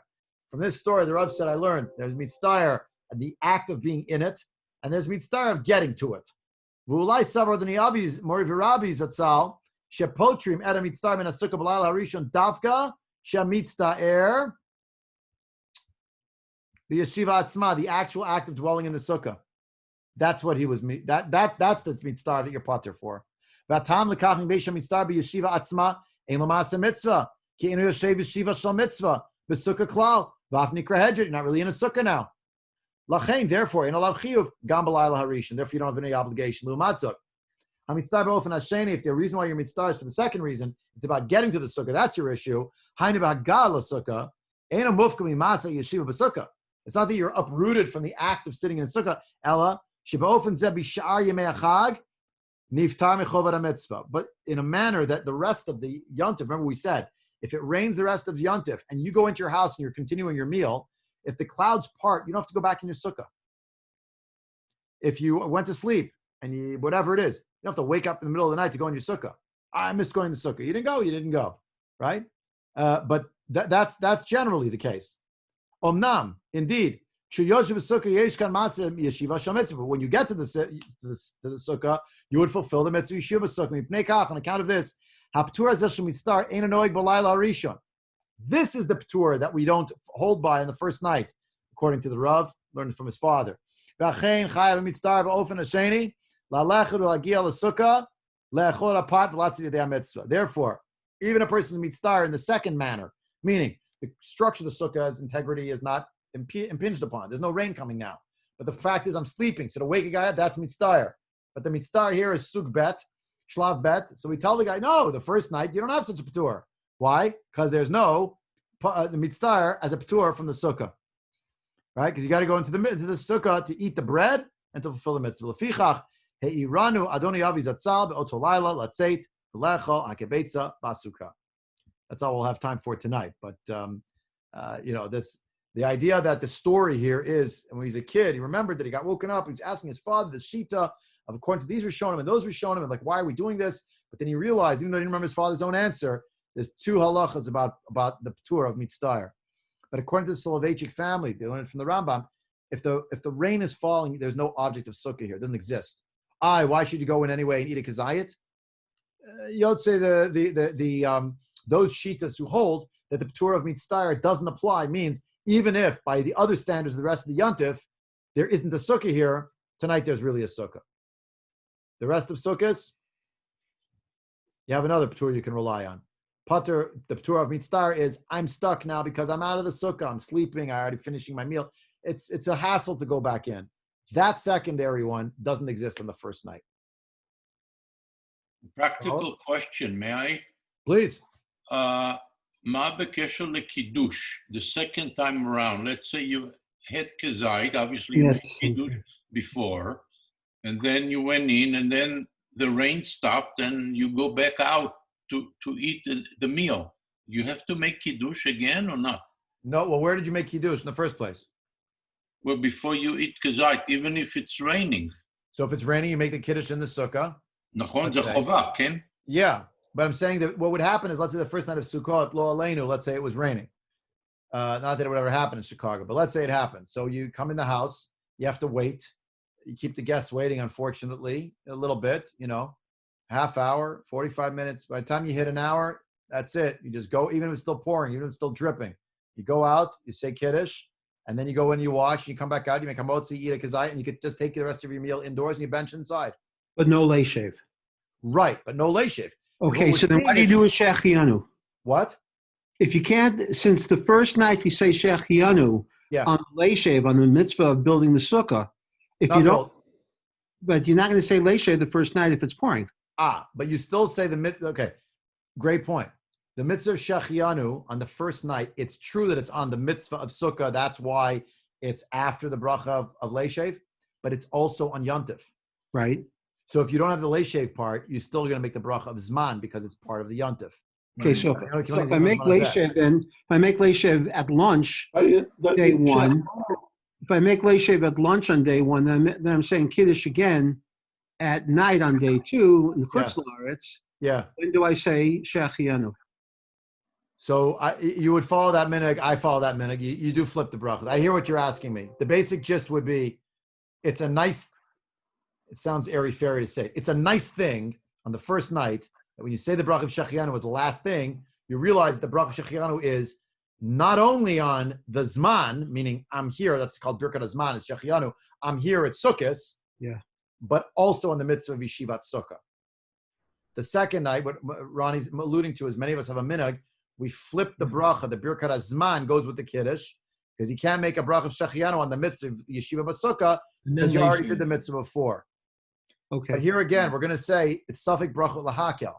From this story, the Rav said, I learned there's mitztar and the act of being in it, and there's mitztar of getting to it. V'ulai savar dani aviz mori v'rabi zatzal shepotrim et mitztar min asukah b'layla harishon davka shemitztar the yeshiva atzma, the actual act of dwelling in the sukkah. That's what he was. That's the mitzvah that you're pater for. V'atam lekachim beisha mitzvah b'yeshiva atzma ein l'maaseh mitzvah ki enu yoshev yeshiva shel mitzvah b'sukkah klal v'af nikra hedrid. You're not really in a sukkah now. Lachein, therefore, in alav chiyuv gam b'layla harishon. Therefore, you don't have any obligation. L'umatzuk. Hamitzvah b'ofen hasheni. If the reason why your mitzvah is for the second reason, it's about getting to the sukkah. That's your issue. Hainu b'hagal l'sukkah ein amufka mi'maseh yeshiva b'sukkah. It's not that you're uprooted from the act of sitting in a sukkah. Ella, shebaofen zeh b'sha'ar yemei hachag, niftar mechovad mitzvah. But in a manner that the rest of the yontif, remember we said, if it rains the rest of yontif and you go into your house and you're continuing your meal, if the clouds part, you don't have to go back in your sukkah. If you went to sleep and whatever it is, you don't have to wake up in the middle of the night to go in your sukkah. I missed going to the sukkah. You didn't go, right? But that's generally the case. Omnam, indeed, when you get to the sukkah, you would fulfill the mitzvah yeshiva sukkah. On account of this, this is the p'tur that we don't hold by in the first night, according to the Rav, learned from his father. Therefore, even a person's mitzvah in the second manner, meaning the structure of the sukkah's integrity is not impinged upon. There's no rain coming now. But the fact is I'm sleeping. So to wake a guy up, that's mitzvah. But the mitzvah here is sug bet, shlav bet. So we tell the guy, no, the first night, you don't have such a p'tur. Why? Because there's no the mitzvah as a p'tur from the sukkah. Right? Because you got to go into the sukkah to eat the bread and to fulfill the mitzvah. Lefichach, he'iranu adoni avi zatzal be'oto laila latzeit v'lecho hakebetza BaSukka. That's all we'll have time for tonight. But, that's The idea that the story here is, and when he's a kid, he remembered that he got woken up. He was asking his father the shita of according to these were shown him and those were shown him, and like, why are we doing this? But then he realized, even though he didn't remember his father's own answer, there's two halachas about the Ptur of Mitzvah. But according to the Soloveitchik family, they learned from the Rambam, if the rain is falling, there's no object of sukkah here. It doesn't exist. Why should you go in anyway and eat a kazayit? You'd say those shitas who hold that the Ptur of Mitzvah doesn't apply means even if by the other standards of the rest of the Yontif, there isn't a sukkah here, tonight there's really a sukkah. The rest of sukkahs, you have another Ptur you can rely on. The Ptur of Mitzvah is, I'm stuck now because I'm out of the sukkah, I'm sleeping, I'm already finishing my meal. It's a hassle to go back in. That secondary one doesn't exist on the first night. Practical question, may I? Please. Ma b'kesher lekiddush, the second time around, let's say you had kazayit, obviously you Yes. made kiddush before, and then you went in, and then the rain stopped, and you go back out to eat the meal. You have to make kiddush again or not? No, well, where did you make kiddush in the first place? Well, before you eat kazayit, even if it's raining. So if it's raining, you make the kiddush in the sukkah. Nachon, זה חובה, כן? Yeah, but I'm saying that what would happen is, let's say the first night of Sukkot, lo aleinu, let's say it was raining. Not that it would ever happen in Chicago, but let's say it happened. So you come in the house, you have to wait. You keep the guests waiting, unfortunately, a little bit, half hour, 45 minutes. By the time you hit an hour, that's it. You just go, even if it's still pouring, even if it's still dripping. You go out, you say kiddush, and then you go in, you wash, you come back out, you make a motzi, eat a kazayit, and you could just take the rest of your meal indoors and you bench inside. But no lay shave. Right, but no lay shave. Okay, so then what do you do with Shechianu? What? If you can't, since the first night we say Shechianu on the lay shave, on the mitzvah of building the sukkah, if you don't, but you're not going to say lay shave the first night if it's pouring. But you still say the mitzvah. Okay, great point. The mitzvah of Shechianu on the first night, it's true that it's on the mitzvah of sukkah. That's why it's after the bracha of lay shave, but it's also on Yontif. Right. So if you don't have the lay shave part, you're still going to make the bracha of Zman because it's part of the Yontif. Okay, so if I make lay shave, then if I make lay shave at lunch, day one, if I make lay shave at lunch on day one, then I'm saying kiddush again at night on day two in the Chutz La'aretz. Yeah. When do I say Shechianu? So you would follow that minhag. I follow that minhag. You do flip the brachas. I hear what you're asking me. The basic gist would be, it's a nice, it sounds airy-fairy to say, it's a nice thing on the first night that when you say the bracha of Shechianu was the last thing, you realize the bracha of Shechianu is not only on the Zman, meaning I'm here, that's called Birkat HaZman, it's Shechianu, I'm here at Sukkos, but also on the mitzvah of Yeshivat Sukkah. The second night, what Ronnie's alluding to is many of us have a minhag, we flip the bracha, the Birkat HaZman goes with the Kiddush, because you can't make a bracha of Shechianu on the mitzvah of Yeshiva BaSukka, because you already did the mitzvah before. Okay. But here again, we're going to say it's Safek Bracha Lahakel.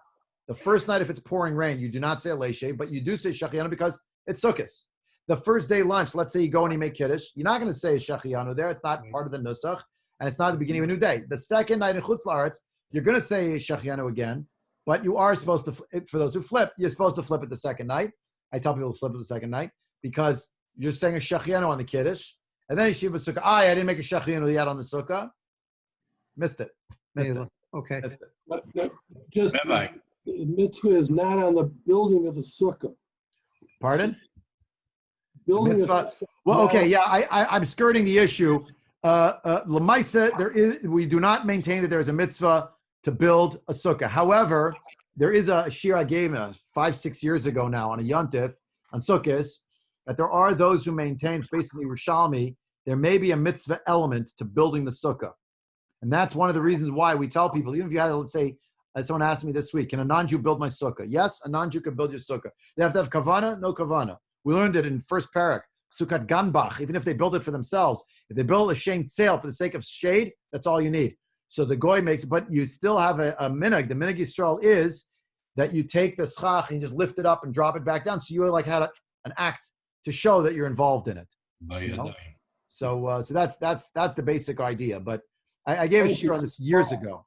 The first night, if it's pouring rain, you do not say Leishe, but you do say Shechianu because it's Sukkos. The first day lunch, let's say you go and you make Kiddush, you're not going to say Shechianu there. It's not part of the Nusach, and it's not the beginning of a new day. The second night in Chutz La'aretz, you're going to say Shechianu again, but you are supposed to, for those who flip, you're supposed to flip it the second night. I tell people to flip it the second night because you're saying a Shechianu on the Kiddush, and then Yeshiva Sukkah, I didn't make a Shechianu yet on the Sukkah. Missed it. Okay. Missed it. But just the mitzvah is not on the building of the sukkah. Pardon? Building Mitzvah. Well, okay, yeah, I'm skirting the issue. Lamaisa, we do not maintain that there is a mitzvah to build a sukkah. However, there is a shir I gave 5-6 years ago now on a yontif on sukkahs that there are those who maintain, it's basically Rishalmi, there may be a mitzvah element to building the sukkah. And that's one of the reasons why we tell people, even if you had, let's say, someone asked me this week, can a non-Jew build my sukkah? Yes, a non-Jew can build your sukkah. They have to have kavana, no kavana. We learned it in first parak, Sukkot Ganbach, even if they build it for themselves. If they build a shame tzail for the sake of shade, that's all you need. So the goy makes it, but you still have a minhag. The minhag Yisrael is that you take the schach and you just lift it up and drop it back down. So you like had an act to show that you're involved in it. You know? So that's the basic idea. But I gave a shir on this years ago.